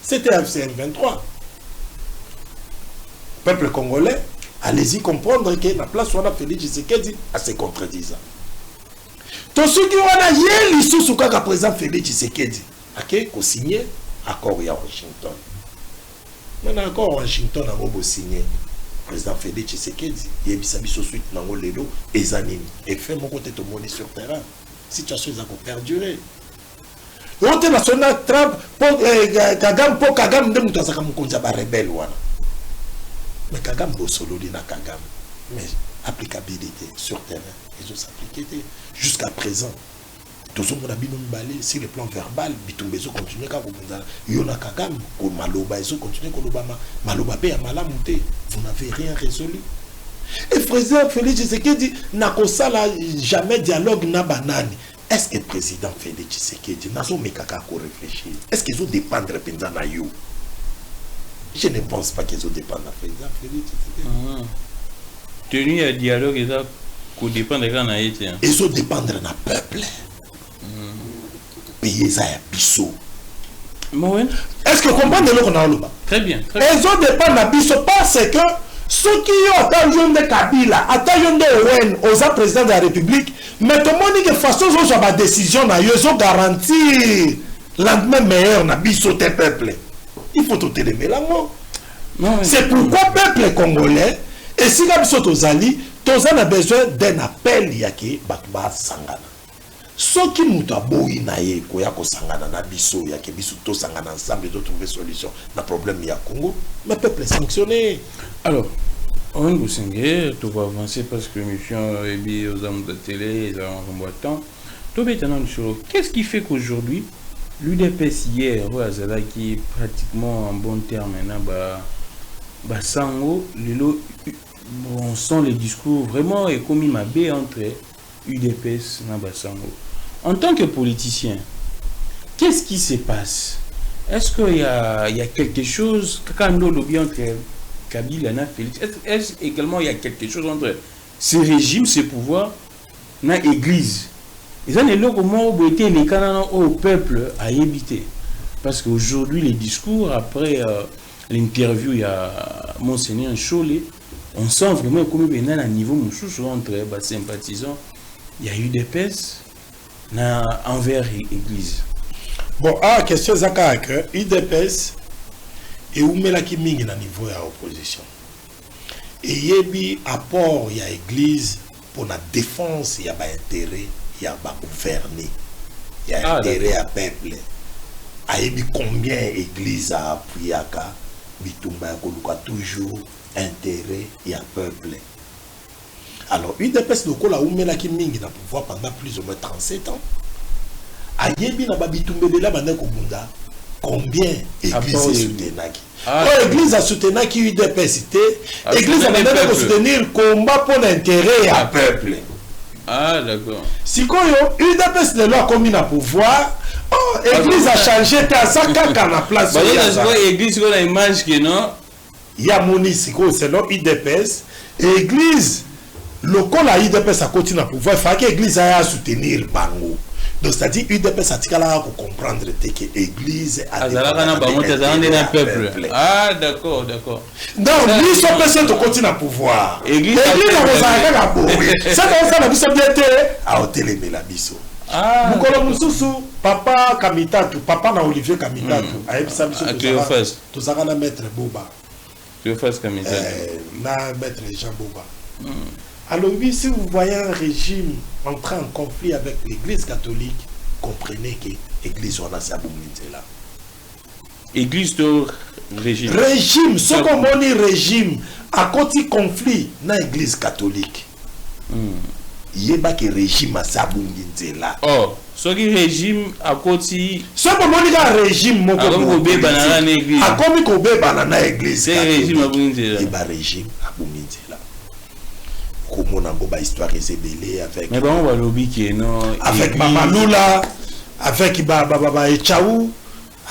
C'était FCN 23. Peuple congolais, allez-y comprendre que la place où on a Félix Tshisekedi a se contredisant. Tout ce qui a yé l'issue sous le président Félix Tshisekedi a signé accord à Washington. Maintenant accord à Washington a signé président Félix Tshisekedi. Il y a eu suite dans le Lelo et Zanine. Et fait mon côté de monnaie sur terrain. Situation a perduré. L'autre national Trump pour Kagame de Moutazaka Moukonza rebelle wana. Mais Kagame Bosolo na Kagame. Mais applicabilité sur terrain, ils ont s'appliqué jusqu'à présent. Tous ceux qui ont balé sur le plan verbal, Bitumbezo continue à vous Yona Kagame, ou Maloba, ils ont continué à Maloba Bé à Malamouté. Vous n'avez rien résolu. Et président Félix Tshisekedi n'a qu'au jamais dialogue na banani. Est-ce que le président Félix Tshisekedi n'a pas réfléchir? Est-ce qu'ils ont dépendre de président Nayou? Je ne pense pas qu'ils ont dépendre de président Félix Tshisekedi. Tenu à dialogue, ils ont dépendre de Naïti. Ils ont dépendre de peuple. Payer ça à Bissot. Est-ce que vous comprenez le qu'on a là? Très bien. Ils ont dépendre de Bissot parce que ceux qui ont attendu de Kabila, attendu de Owen, aux présidents de la République, mais tout le monde dit que façon ils ont ma décision, ils ont garanti l'endemain meilleur na biso te peuple. Il faut tout élever la mort. C'est pourquoi peuple congolais, et si la biso tozali, tozali a besoin d'un appel yaki batba sangana. Ceux qui nous aboyi na ye koya ko sangana na biso yaki biso to sangana ensemble de trouver solution na problème ya Congo, mais peuple sanctionné. Alors, on va avancer parce que l'émission est aux hommes de télé, ils ont un temps. Qu'est-ce qui fait qu'aujourd'hui, l'UDPS hier, qui est pratiquement en bon terme, on sent les discours vraiment et comme il m'a bé entre UDPS et Bassango. En tant que politicien, qu'est-ce qui se passe? Est-ce qu'il y a quelque chose, quand nous lobby entre Kabila et Félix, est-ce également il y a quelque chose entre ce régime, ce pouvoir, et l'église? Et ça, c'est là comment on été les canons au peuple à éviter. Parce qu'aujourd'hui, les discours, après l'interview, il y a Monseigneur Cholé, on sent vraiment comme il y a un niveau entre les sympathisants. Il y a eu des pèses envers l'église. Bon, question Zakak, UDPS et où met la qui mingi na niveau à opposition. Et yebi apport il y a église pour la défense, il y a pas intérêt, il y a pas gouverner. Il y a intérêt à peuple. A yebi combien église a appuyé à ka bitumba koluka toujours intérêt et à peuple. Alors, UDPS de Kola Oumela qui mingi na pouvoir pendant plus ou moins 37 ans. Ayebi na babitumbe de la bande Kobunda. Combien église soutenaki? L'église a soutenu qui UDPS. L'église a soutenir combat pour l'intérêt à peuple. Ah, d'accord. Si UDPS de loi commis à pouvoir, oh, l'église a changé, tu as ça quand la place. L'église, on a une image qui non. Il y a Monisiko, c'est non UDPS. L'église, le col à UDPS a continué à pouvoir, il faut que l'église aille soutenir Bango. Donc, c'est-à-dire UDPS a dit pour comprendre que l'église a un peuple. Ah, d'accord, d'accord. Donc, nous sommes personnes qui continuent à pouvoir. L'église a besoin de pouvoir. Ça, c'est la mission de à hôtel et Mélabiso. Ah, Mukolo papa Kamitatu, papa na Olivier Kamitatu, a ebisa biso to zaka na maître Boba. Théophas Kamitatu. Na maître Jean Boba. Alors oui, si vous voyez un régime entrer en conflit avec l'église catholique, comprenez que l'église on a sa là. Église de régime. Régime, ce qu'on dit régime, à côté conflit dans l'église catholique. Il y a pas que régime à sa là. Oh, ce qui régime à côté. Ce qu'on dit régime, mon église. À comme qu'on banana l'église. C'est régime à Bundela. Il y a régime à Bundela. Comment on a histoire résébélée avec. Mais bon, on va lobby qui est non. Avec Mama Lula, avec Baba Echaou,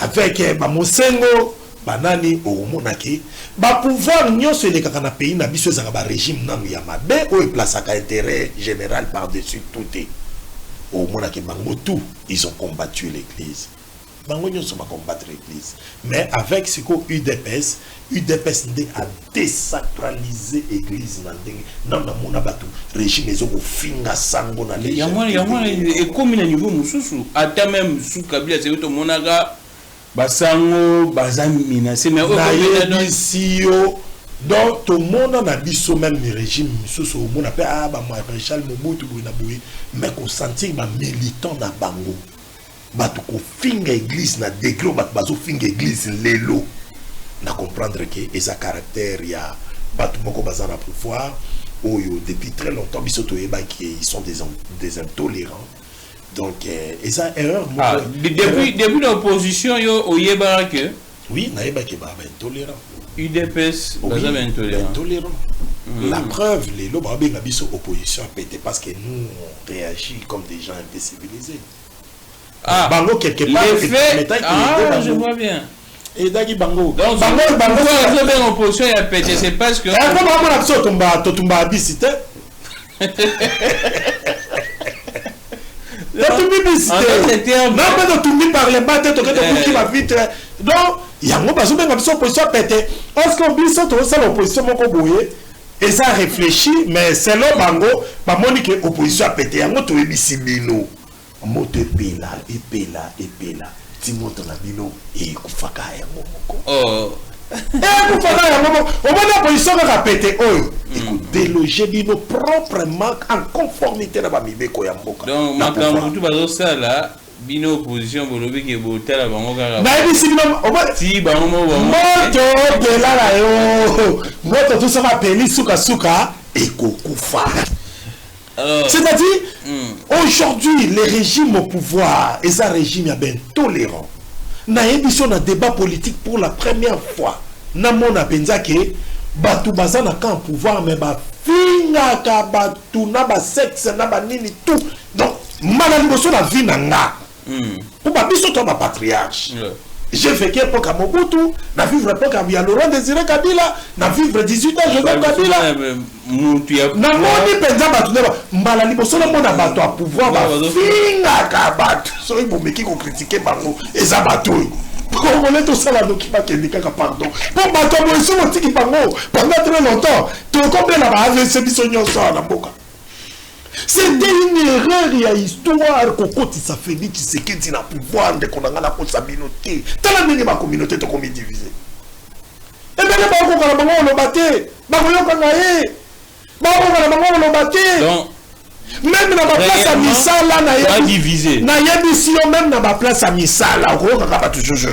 avec Bamosengo, Banani, Omonaki. Ba pouvoir nion sur les kakana pays na biso za ba régime nan yamabe ou place à intérêt général par-dessus tout est. Omonaki bango tout, ils ont combattu l'église. Bango nion sont combattre l'église. Mais avec ce que UDPS a désacralisé l'église nan na mona batu régime ezo ko finga sango na les. Yamona et comme il a niveau mususu ata même sous Kabila c'est to monaga basango bazami menacé mais au ici donc tout le monde a biso même le régime mususu au monde appelle ba Maréchal Mobutu na boui mais qu'on sentir ba militant na bango batu ko finga église na degré batu bazo finga église lelo na comprendre que et à caractère il y a batu moko bazana pouvoir depuis très longtemps biso to yeba qu'ils sont des intolérants. Donc, et ça, erreur. Depuis l'opposition, au Yéba que. Oui, Naïba qui est intolérant. UDPS, intolérant. La preuve, les lobes sont opposition à péter parce que nous, on réagit comme des gens un peu civilisés. Ah, Bango, quelque part, je vois bien. Et Dagi Bango. Donc, Bango, opposition à péter, c'est parce que. Comment on a Totumba Abisite? Non, par les battes, qui va vite. Donc, il y a un peu d'opposition pété. Est-ce qu'on dit ça, l'opposition, et ça réfléchit, mais c'est là, Bango, Monique, opposition à pété. Il y a un peu de moto epela. Timoto na bino et kufaka ya momoko. Oh. Kufaka ya momoko. Au moins la position va péter. Oh. Écoute, déloger bino proprement en conformité na ba mibeko ya mboka. Donc makambo tout bazo ça là, bino opposition bolobi ke botala bango kaka. Na ibi si bino si bango moto epela la yo. Moto tout ça va peli suka et kokufa. C'est-à-dire, aujourd'hui, les régimes au pouvoir, et ça régime est bien tolérant. Na émission un débat politique pour la première fois. Na mona penza ke batu bazana kan pouvoir mais ba finga ka batu na ba sexe na ba nini tout. Donc malali boso na vie na nga. Pour ba biso to ba patriarche. J'ai vécu époque à Mobutu, na vivre époque à Laurent Désiré Kabila, na vivre 18 ans Joseph Kabila. Na moni penza batu na mbala liboso na mona batu a pouvoir ba finga ka batu. So ils vont meki ko critiquer bango eza batu. Congolais tout ça là donc pas kendika ka pardon. Pour batu mo iso mo tiki bango pendant très longtemps. To combien la ba AVC biso nyonso na mboka. C'était une erreur, il y a histoire Kokoti ça fait dit tu sais que tu n'as pouvoir de qu'on a la communauté. T'as la même communauté to comme divisée. Et bien les bango quand bango on le battait, bango yo quand naé. Bango quand bango on le battait. Donc même dans la place à misala na pas divisé. Na yebisi même dans la place à misala ko ka ba toujours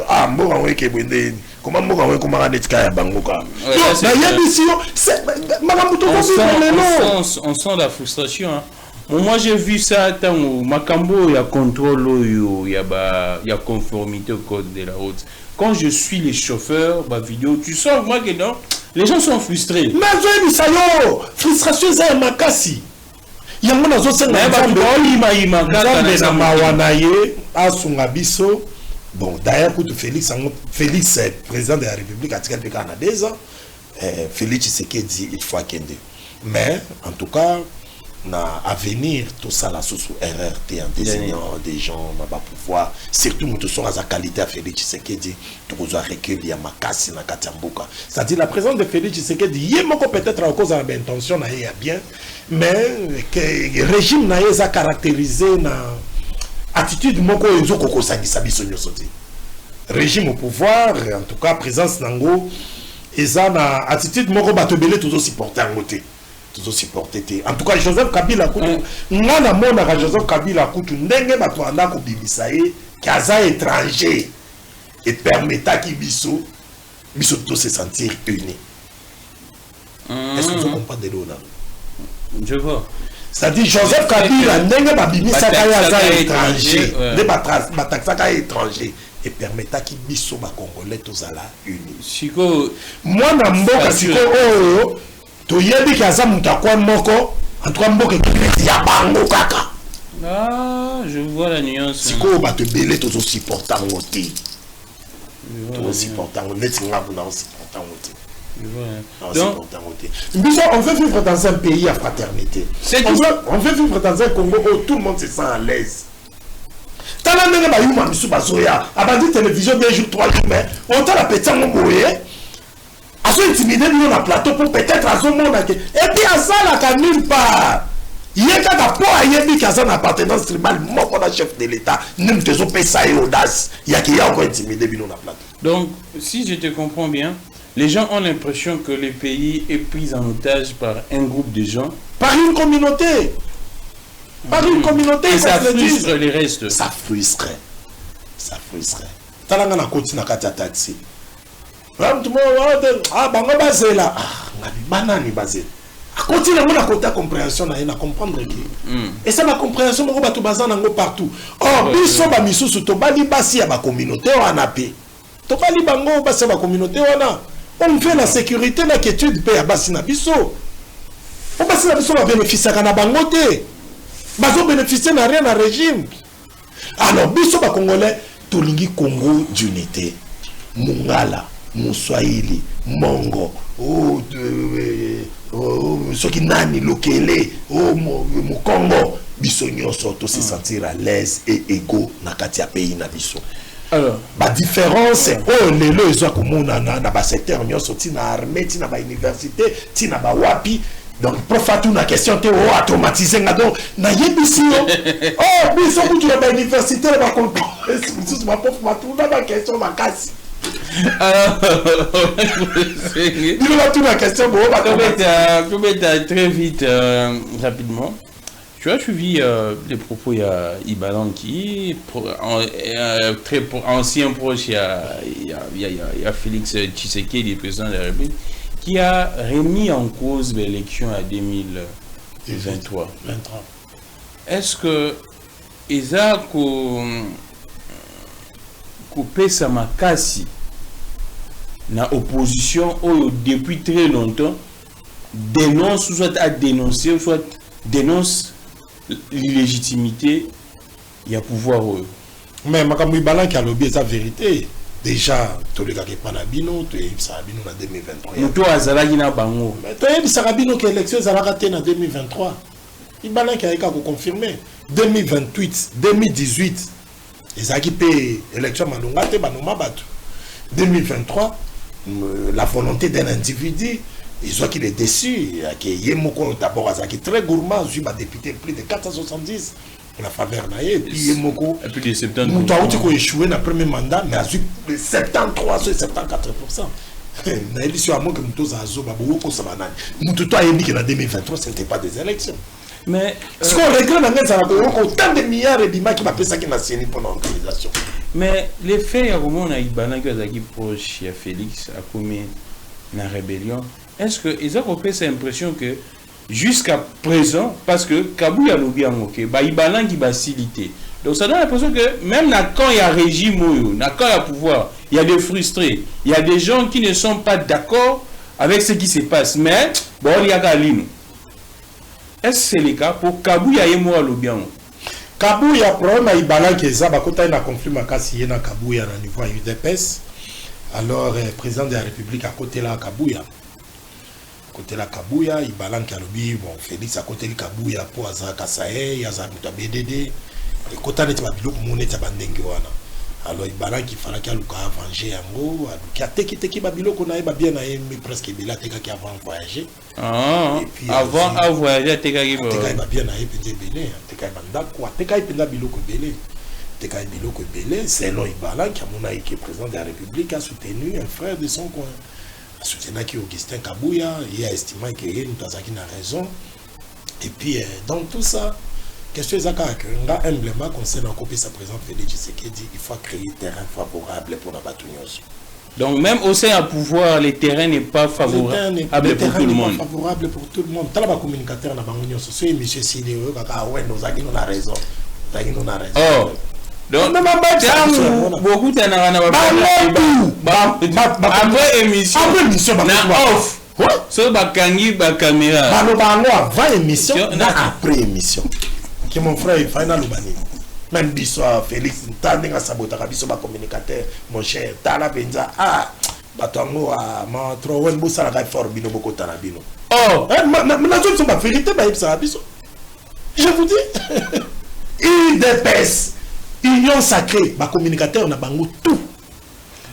ah mbo on ke bwende. Comment on comment on est ya bango ka. Na yebisi c'est makambuto on sent la frustration. Hein. Moi j'ai vu ça tant makambo ya contrôle il y a conformité au code de la route. Quand je suis les chauffeurs, ma vidéo, tu sens moi que non, les gens sont frustrés. Mais je dis ça yo, frustration c'est makasi. yango nazosenga nzambe na mawa na ye asunga biso. Bon, d'ailleurs, pour Félix, est président de la République, à Tika Peka, 2 ans. Félix Tshisekedi, il faut qu'il. Mais, en tout cas, à venir, tout ça, là, sous RRT, en désignant des gens, on va pouvoir, surtout, nous sommes à la qualité à Félix Tshisekedi, tout ça recueilli, il y a ma casse, na Katambuka. C'est-à-dire, la présence de Félix Tshisekedi, il y a peut-être à cause de l'intention, il y a bien, mais le régime n'a caractérisé, attitude moko ezoko sangisa biso nyoso te. Régime au pouvoir, en tout cas présence nango, eza na attitude moko batobele toujours supporter ngote. Toujours supporter te. En tout cas Joseph Kabila kutu ngana mona ka Joseph Kabila kutu ndenge bato anda ko bimisa ye kaza étranger et permettra ki biso to se sentir unis. Est-ce que vous comprenez là? Je vois. C'est-à-dire Joseph Kabila ndenge babimisa kaya étranger, de bataxaka étranger et permettra ki biso ba congolais tozala unis. Siko moi na mboka siko oyo to yebi kaza mutakwa moko en tout cas mboka ya bango kaka. Ah, je vois la nuance. Siko ba te belé tozo supporter ngoti. To supporter ngoti ngabu na supporter ngoti. Donc, on veut vivre dans un pays à fraternité. On veut vivre dans un Congo où tout le monde se sent à l'aise. Dans la même télévision 2 jours, 3 jours, mais on t'a la petite moye. À ce intimider nous dans plateau pour peut-être à ce monde. Et puis à ça, là, nulle part. Il y a qu'à rapport à Yebi qui a son appartenance tribale, moi, comme chef de l'État, nous ne faisons pas ça et audace. Il y a qui a encore intimidé nous dans plateau. Donc, si je te comprends bien, les gens ont l'impression que le pays est pris en otage par un groupe de gens. Par une communauté. Par une communauté. Et ça frustre les restes. Ça frustrerait. Ça frustrerait. Talanga na koti na kati ya taxi. Ah, bango basé là. Ah, banani basé. A koti na mona kota compréhension na ina comprendre qui. Et ça ma compréhension moko batu bazana ngo partout. Oh, biso ba misusu to bali basi ya ba communauté wana pe. To bali bango basi ya ba communauté wana. On fait la sécurité, la quiétude, paix à Bassina Bisso. On Bassina Bisso va bénéficier à Nabangote. Basso bénéficier n'a rien à régime. Alors, Bisso va Congolais, Tolingi Congo d'unité. Mungala, Mouswahili, Mongo, Soki Nani, Lokele, Mukongo. Bisso Nyoso, tous se sentir à l'aise et égaux dans le pays na Bisso. Alors, la différence, oh, les lois, ils ont comme na ba secteur, ils sont na armée, na ba université, na ba wapi. Donc, profatu na question te oh automatisé ngado na yebisi oh biso kutu na ba université ba konko. C'est ma prof ma tout na ba question ma casse. Alors, il va tout la question bon ba mettre très vite rapidement. Tu as suivi les propos, il y a Ibalan qui, très ancien proche, il y a Félix Tshisekedi, le président de la République, qui a remis en cause l'élection à 2023. Est-ce que Eza coupé sa makasi na opposition depuis très longtemps dénonce, soit à dénoncer, soit dénonce l'illégitimité, il y a pouvoir. Mais Makamou Balan qui a lobby sa vérité. Déjà, tu les gars qui pas Nabino, tu es Sarabino en 2023. Tu as Zalagi na Bango. Mais tu es Sarabino qui élection Zalagate en 2023. Il Balan qui a confirmé. 2028, 2018, ils ont équipé l'élection Manongate, Banoma Batu. 2023, la volonté d'un individu. Ils ont qu'il est déçu, que Yemoko d'abord est très gourmand, je suis député plus de 470 pour la faveur naïe, puis Yemoko. Et puis les 70%. Nous avons échoué dans le premier mandat, mais à 73 sur 74%. Naïli sur Amon que nous tous avons beaucoup ça banane. Nous tout a dit que en 2023 ce n'était pas des élections. Mais ce qu'on regrette dans ça va autant de milliards et d'ima qui m'a fait ça qui n'a signé pour l'organisation. Mais les faits, il y a vraiment qui proche à Félix a commis la rébellion. Est-ce que ils ont fait cette impression que jusqu'à présent, parce que Kabou y a lobby en ok, bah il balance qui facilité. Donc ça donne l'impression que même quand il y a régime, quand il y a pouvoir, il y a des frustrés, il y a des gens qui ne sont pas d'accord avec ce qui se passe. Mais bon, il y a Galino. est-ce que c'est le cas pour Kabouya et moi Lobian? Kabouya, problème à Ibala qui est là, quand il y a un conflit makasi na Kabouya na niveau UDPS. Alors, président de la République à côté là Kabouya. Côté la Kabouya, Ibala qui a lobby, bon, Félix à côté de Kabouya pour Azara Kasae, Azara Muta BDD. Et quand on est à Bilok, on est à Bandenguana. Alors, Ibala qui fallait qu'il y ait venger en gros, qui a teki Babilo qu'on a bien aimé presque Bila Teka qui avant voyager. Ah, avant à voyager, Teka qui va bien aimé Belé, Teka Bandako, Teka Penda Biloko Belé. Teka Biloko Belé, c'est l'un Ibala qui est président de la République, a soutenu un frère de son coin. A soutenu qui Augustin Kabouya, il a estimé que Nutazaki a raison. Et puis, dans tout ça, qu'est-ce que ça a humblement concernant sa présence Félix Tshisekedi, il faut créer un terrain favorable pour la bataille. Donc même au sein du pouvoir, le terrain n'est pas favorable pour tout le monde. Favorable pour tout le monde. Tant que communicateur na bango so M. Sidéo kaka ouais nous a raison. Oh. Donc beaucoup de après émission na off. So bakangi ba caméra. Avant émission après émission. Qui mon frère final Lubani. Même biso Félix Ntandinga sabota biso ba communicateur mon cher Tala Benza batango ma trop wen bo sala fort bino boko tala bino. Oh, na zo ba vérité ba yebsa biso. Je vous dis UDPS Union sacrée ba communicateur na bango tout.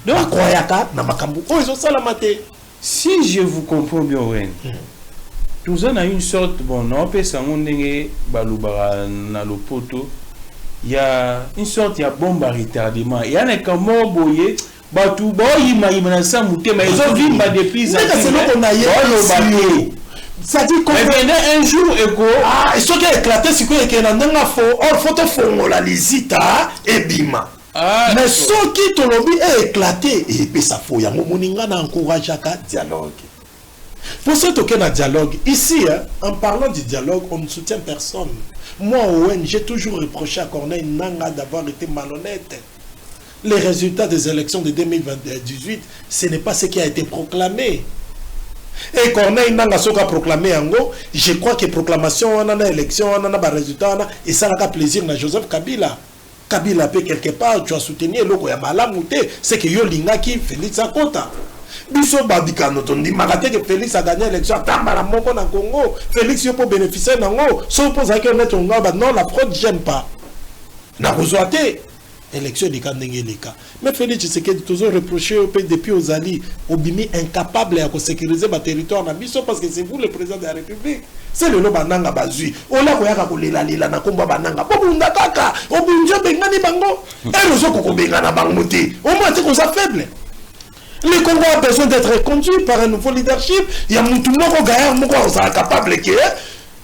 Donc croyaka na makambu o zo sala maté. Si je vous comprends bien, tout ça a une sorte, bon, on peut s'en donner, il y a une sorte, il y a bombe à retardement. Il y a un camor boyé, batou boy, il m'a ça mouté, mais ils ont vu ma depuis ça. C'est là qu'on a ça dit qu'on un jour écho. Ah, et ce qui a éclaté, c'est qu'il y a un photo fond la lisita et bima. Mais ce qui te lobby est éclaté et puis ça faut y a moninga na encourage à dialogue. Pour ce token à dialogue ici en parlant du dialogue on ne soutient personne. Moi j'ai toujours reproché à Corneille Nangaa d'avoir été malhonnête. Les résultats des élections de 2018 ce n'est pas ce qui a été proclamé. Et Corneille Nangaa ce qu'a proclamé en gros, je crois que proclamation on a élection on a résultat et ça n'a pas plaisir na Joseph Kabila. Kabila peut quelque part, tu as soutenu l'oko ya malamouté, c'est que yo lingaki Félix Akota. Biso badika notondi magate que Félix a gagné l'élection tamba moko na Congo. Félix yo pour bénéficier nango, so pose que mettre non la fraude j'aime pas. Na rezoité élection de Kandengeleka. Mais Félix c'est que toujours reproché au pays depuis aux alliés, obimi incapable à sécuriser le territoire na biso parce que c'est vous le président de la République. C'est le nom bananga bazui. Ola koyaka kolela lela na komba bananga. Bobunda kaka. Obunjo bengani bango. Et nous sommes bengana bangote. Au moins c'est qu'on soit faible. Le Congo a besoin d'être conduit par un nouveau leadership. Il y a moutou moko gaillard moko on sera capable que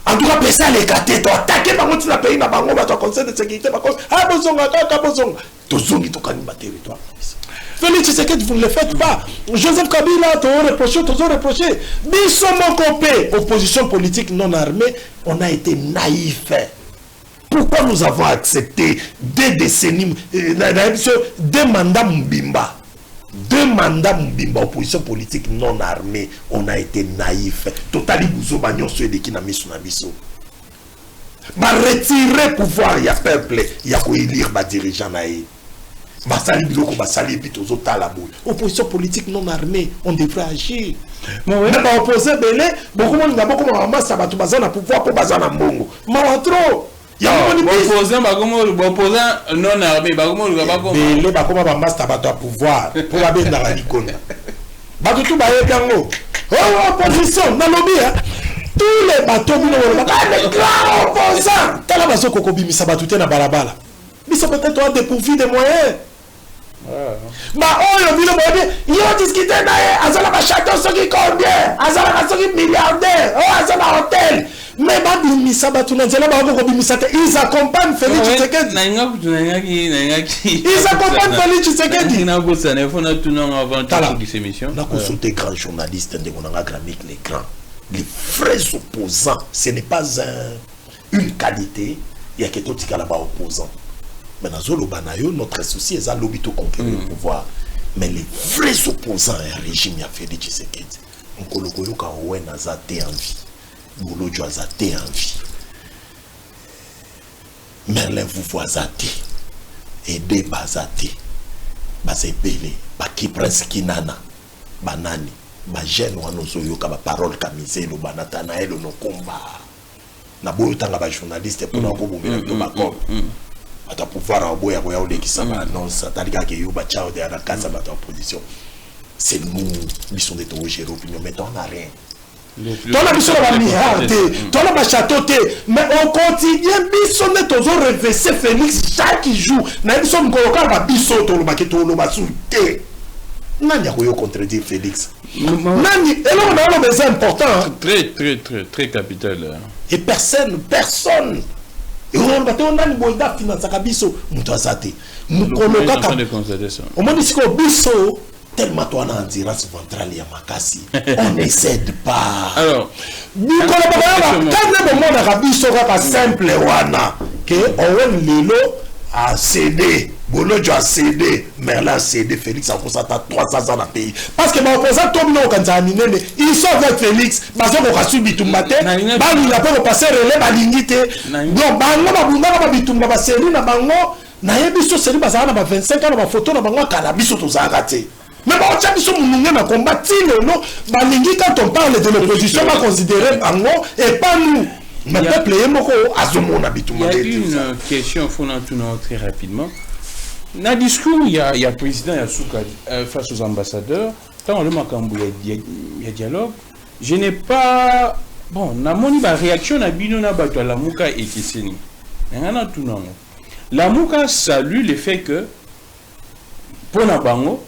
en tout cas pesa les katé to attaquer bangote na pays na bango ba to conseil de sécurité ba cause ah bozonga kaka bozonga. Tozongi to kanimba territoire. Félix Tshisekedi, vous ne le faites pas. Joseph Kabila, toujours reproché. Biso Mokopé, opposition politique non armée, on a été naïf. Pourquoi nous avons accepté des décennies, des mandats Mbimba? 2 mandats Mbimba, opposition politique non armée, on a été naïf. Totali Bouzo Bagnon, ceux qui n'ont mis sur Nabiso. Retirer pouvoir, il y a peuple, il y a quoi élire les dirigeants naïfs. Opposition politique non armée, on devrait agir. Mais opposé belé, beaucoup de monde beaucoup de ça va tout bazar na pouvoir pour bazar na mbongo. Trop. Il y a opposant non armé, belé ba koma ba master ba pouvoir pour la benda la likona. Ba tout ba yekango. Oh opposition na lobby tous les bateaux bino les grands opposants. Tala baso kokobi ça ba tout na balabala. Mais ça peut-être dépourvu des moyens. Bah oh il a discuté d'ailleurs azala ba château ce qui combien azala ce qui milliardaire oh azala hôtel mais ba bimisa ba tunazela ba ko bimisa ils accompagnent Félix Tshisekedi ils accompagnent Félix Tshisekedi na ko ça ne faut na tunon avant toute cette émission na ko sauter grand journaliste de konanga gramique les grands les vrais opposants ce n'est pas une qualité il y a que tout tika là-bas opposant. Mais notre souci est à l'obito conquérir le pouvoir. Mais les vrais opposants à un régime, il y a Félix Tshisekedi. On a envie. Bolojo azate en vie. Merlin vous voit azate. Aidé bazate. Bazebele. Baki prince kinana. Banani. Bajene wanozoyoka ba parole kamiselo banatana elo no komba. Na boyo tanga ba journaliste pour na ko bomela to bakop. Ata pouvoir en boya boya ole kisaba non ça talika ke yo ba chao de la casa ba ta opposition. C'est nous qui sont des gérer opinion mais on n'a rien. Dans la mission va miharde, dans la château mais on continue biso ne tozo reverser Félix chaque jour. Na biso ngoloka ba biso to lo maketo lo basute. Nani a koyo contredire Félix. Nani et là on a le besoin important. Très capital. Et personne et on va te on a ni boida finance kabiso muto azate. Mukoloka ka. Au moins ici ko biso tellement toi en endurance ventrale ya makasi. On ne cède pas. Alors, Nicolas Baba, quand le monde a biso ka simple wana que on lelo a cédé. Bolojo a cédé, Merlin a cédé, Félix a posé 300 ans dans le pays. Parce que les opposants, ils sont avec Félix, ils ont subi tout le matin, ils ont passé relais, ils ont donc, ils ont passé relais, ils ont 25 ans, ils ont photo, ils ont cannabis, ils ont raté. Mais ils ont combattu, quand on parle de l'opposition, on va considérer et pas nous. Il y a une question fondamentale très rapidement. Dans le discours, il y a le président Yasuka face aux ambassadeurs. Quand il y a dialogue, je n'ai pas. Bon, na moni ba réaction na bino na bato la Muka et Kiseni. La Muka salue le fait que pour Nabango,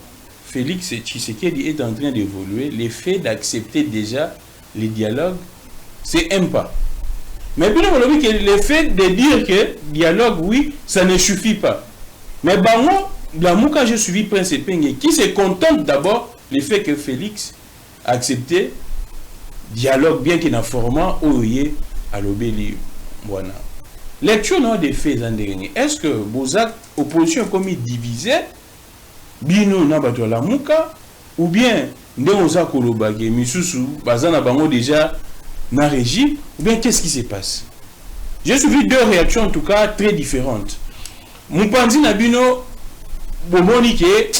Félix Tshisekedi est en train d'évoluer. Le fait d'accepter déjà les dialogues, c'est un pas. Mais bien le fait de dire que dialogue, oui, ça ne suffit pas. Mais Bango, la Mouka, j'ai suivi Prince Epenge, qui se contente d'abord le fait que Félix a accepté dialogue, bien qu'il ait un format OIE à l'obéli. Voilà. Lecture non des faits, est-ce que vos actes, opposition comme divisé, bino na bato la Mouka, ou bien Ndeoza Kolobage, Misusu, Bazana Bango déjà na régime, ou bien qu'est-ce qui se passe? J'ai suivi deux réactions en tout cas très différentes. Moupanzi Nabino, Bomoni que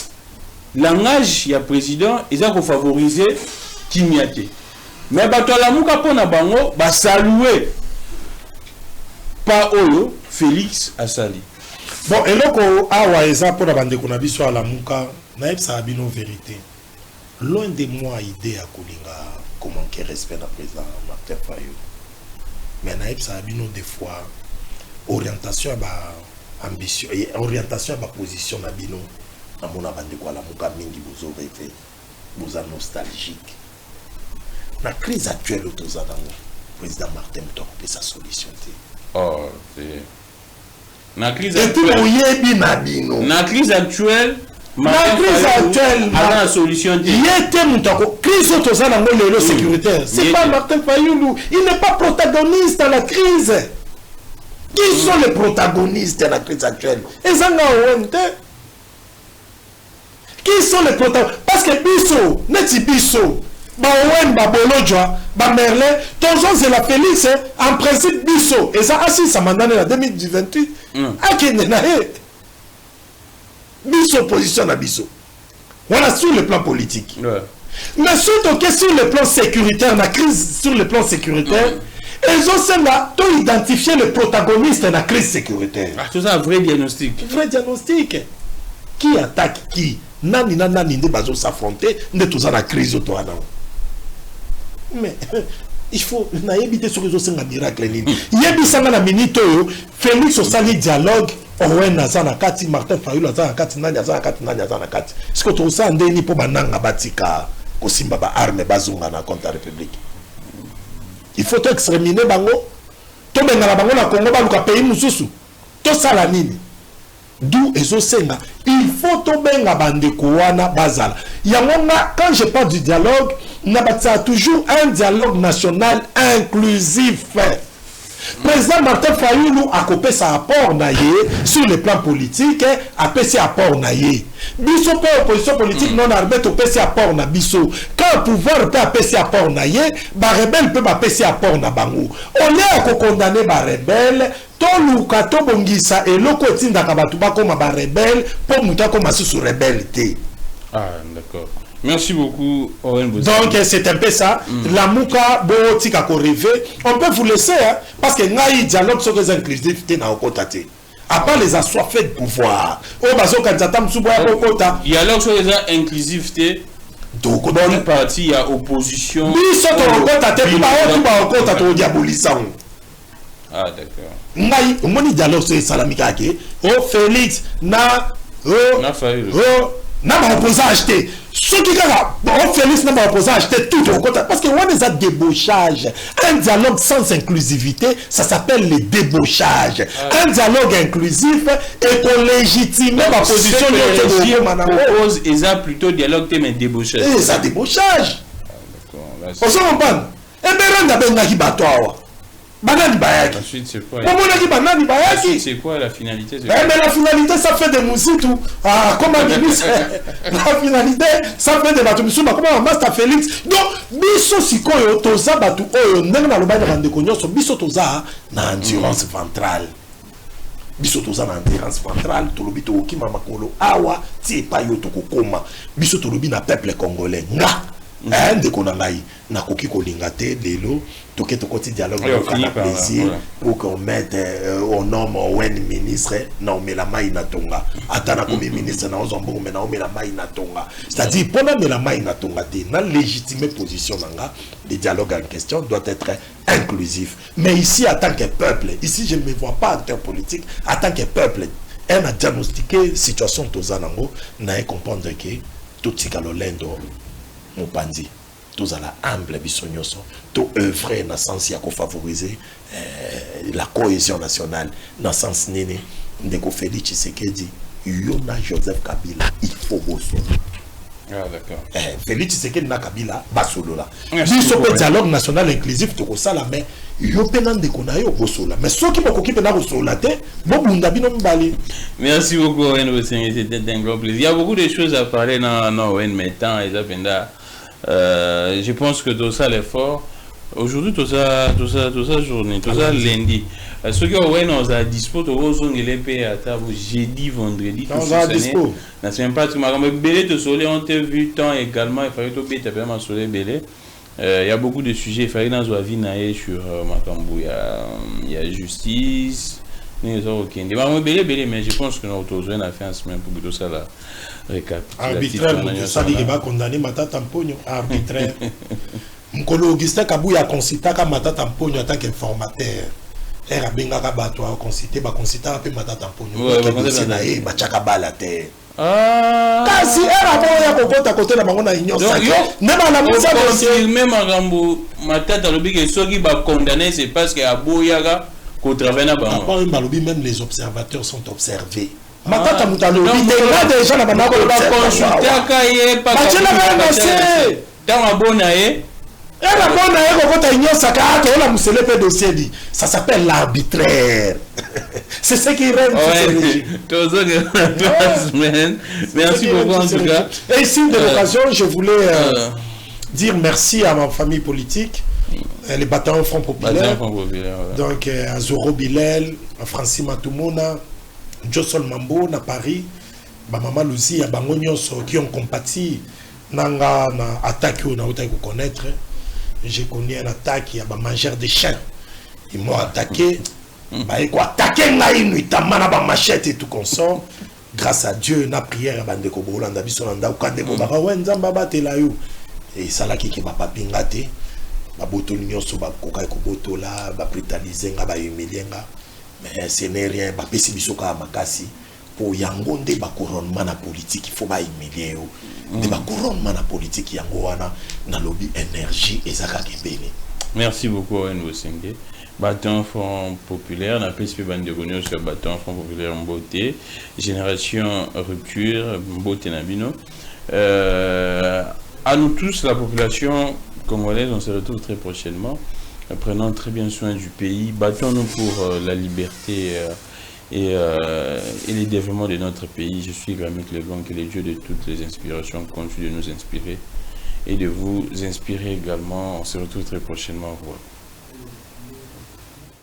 langage ya président, ils ont favorisé Kimiate. Mais la Mouka Pona Bango, ba saluer pas Oyo, Félix Asali. Bon, et là, awa eza pour la bande qu'on a vu sur la Mouka, naïf ça a bino vérité. Loin de moi idée à Kolinga, comment qu'il respecte le président Martin Fayou. Mais naïf ça a bino des fois orientation à ambition et orientation à ma position na bino na mona bande ko la Mouka mingi vous aurez fait vous êtes nostalgique. La crise actuelle autour de le président Martin Mtok et sa solution. Oh, c'est la crise actuelle. La crise actuelle. La solution. Il était Moutako. Crise autour de la sécuritaire. C'est pas Martin Fayoulou. Il n'est pas protagoniste dans la crise. Qui sont les protagonistes de la crise actuelle? Qui sont les protagonistes? Parce que Bisso, Neti Bisso, Baouemba, Bolodjoa, Merlin, Tonjon c'est la Félix, en principe Bisso. Et ça, assis, ça m'a donné la 2028. Bisso position à Bisso. Voilà sur le plan politique. Mais surtout que sur le plan sécuritaire, la crise sur le plan sécuritaire, ils ont identifié le protagoniste de la crise sécuritaire. Ah, c'est un vrai diagnostic. Vrai diagnostic. Qui attaque qui? Nani nani ne bazo s'affronter, ne tout ça la crise autour là. Mais il faut éviter sur les autres miracle nini. Yebisanga na minute Félix osali dialogue Owen Nazana Kati Martin Fayulu Nazana Kati nani Nazana Kati. Ce que tout ça ndeni po bananga batika kosimba ba arme bazunga na contre la République. Il faut exterminer bango. To bengala bango na Congo baluka pays mususu. To sala nini? D'où ezosenga. Il faut to benga bandeko wana bazala. Yangonga quand je parle du dialogue, n'a toujours un dialogue national inclusif. Président Martin Fayoulou a coupé sa apport naïe sur le plan politique, a fait ses apports naïe. Bisso pour opposition politique non armée, a fait ses apports na bisso. Quand un pouvoir peut appeler apport na ye, ba rebelle peut appeler apport na bango. On est à condamner ba rebelle, to luka to bongisa et loko tinda ka batu ba koma ba rebelle, pour muta koma sous rebelle té. Ah, d'accord. Merci beaucoup, Owen Bossingé. Donc, c'est un peu ça. La mouka, bo tika ko rêver. On peut vous laisser, hein, parce que ngai dialogue sur les inclusivité na okotate. À part les assoiffés de pouvoir. Oh, bazo kanzata msuboya okota. Dialogue sur les inclusivité. Donc, bonne partie, il y a opposition. Biso to okotate, tout ba okota to diabolisa. Ah, d'accord. Ngai, moni dialogue sur salamika ke. Oh, Félix, na n'a opposant acheter. Ceux qui ont Félix n'a opposant acheter tout au côté. Parce que on est à débauchage. Un dialogue sans inclusivité, ça s'appelle le débauchage. Un dialogue inclusif et qu'on légitime ma position de propose et ça plutôt dialogue mais débauchage. Et ça débauchage. On s'en comprend. Et bien, on a bien qui battoir. Banani Bayaki. Ensuite, c'est quoi? C'est quoi la finalité? Mais la finalité, ça fait des moussitou. Ah, comment ministre? La finalité, ça fait des bateaux. Comment on master Félix? Donc, biso sikoyo toza batu oyo ndenge na lobani rande konyoso biso toza na endurance ventrale. Biso toza na endurance ventrale, tolobi to okima makolo awa ti pa yo to kokoma. Biso tolobi na peuple congolais. Nga ndeko na ngai nakoki kolinga te lelo toke tokoti dialogue na plaisir pour qu'on mette au nom Owen ministre na omela mai na tonga atana comme ministre na ozombo mais na omela mai na tonga, c'est-à-dire pendant mela mai na tonga te na légitimer position nanga. Le dialogue en question doit être inclusif, mais ici en tant que peuple, ici je ne me vois pas acteur politique, en tant que peuple on a diagnostiqué situation tozanango na comprendre que tout tikalolendo Mopandi, tous à la humble bisognoso, tout œuvrer dans le sens de favoriser la cohésion nationale, dans le sens nini, de Félix Tshisekedi, Yona Joseph Kabila, il faut bosser. Ah, d'accord. Félix Tshisekedi na Kabila, basolo là. Biso pe dialogue national inclusif, tout ça là, mais yo penan de konayo bosola. Mais ceux qui m'ont occupé na bosola te, bon bunda bino mbali. Merci beaucoup, Owen, c'était un grand plaisir. Il y a beaucoup de choses à parler dans Owen, mais temps et ça, je pense que tout ça l'effort. Aujourd'hui, tout ça journée, tout ça lundi. Ceux qui ont à dispo, tout à table jeudi, vendredi, tout ça. On sait pas que ma belé te soleil, on t'a vu temps également. Il fallait tout bête, ma soleil belé. Il y a beaucoup de sujets. Il fallait dans la vie naïe sur Macambou. Il y a justice. Mais je pense que nous avons besoin de faire un semaine pour tout ça là. Arbitraire, ça dit qu'il va condamner Matata Mponyo. Arbitraire. Mkolo Augustin Kabouya a consulté Matata Mponyo en tant qu'informateur. Elle a bien consulté Matata Mponyo. Ah. Kasi elle a bien consulté à côté de la union sacrée. Même Matata Lobby, ceux qui vont condamner, c'est parce qu'il y a Boyaga. Même les observateurs sont observés. Matata Moutalo, déjà la banane ça s'appelle l'arbitraire. C'est ce qui règne. Merci beaucoup en tout cas. Et ici de l'occasion, je voulais dire merci à ma famille politique. Les bataillons Front Populaire. Donc à Zoro Bilel, à Francis Matoumona, Jossol Mambo na Paris, Maman Luzi, à Bangonyos qui ont compati nanga na attaque ou na autant que connaître. J'ai connu une attaque, il y a un mangeur de chiens. Ils m'ont attaqué. Bah, ils ont attaqué, ils ont machette et tout consort. Grâce à Dieu, na prière, bande ko bolanda bisonanda ou kande ko baba wenzamba batela yo. Et ça là qui m'a pas pingate. Baboto nyonso bakoka kobotola ba brutaliser nga ba humilier nga, mais ce n'est rien ba pesi biso ka makasi pour yango nde ba couronnement na politique, il faut ba humilier yo nde ba couronnement na politique yango wana na lobby énergie ezaka kebele. Merci beaucoup Owen Bossingé. Bâton Front Populaire, on appelle ce bande de connus sur Bâton Front Populaire Mbote, Génération Rupture Mbote Nabino. À nous tous, la population congolaise, on se retrouve très prochainement. Prenons très bien soin du pays. Battons-nous pour la liberté et le développement de notre pays. Je suis Grammy Clégon, que les dieux de toutes les inspirations continuent de nous inspirer et de vous inspirer également. On se retrouve très prochainement. Au revoir.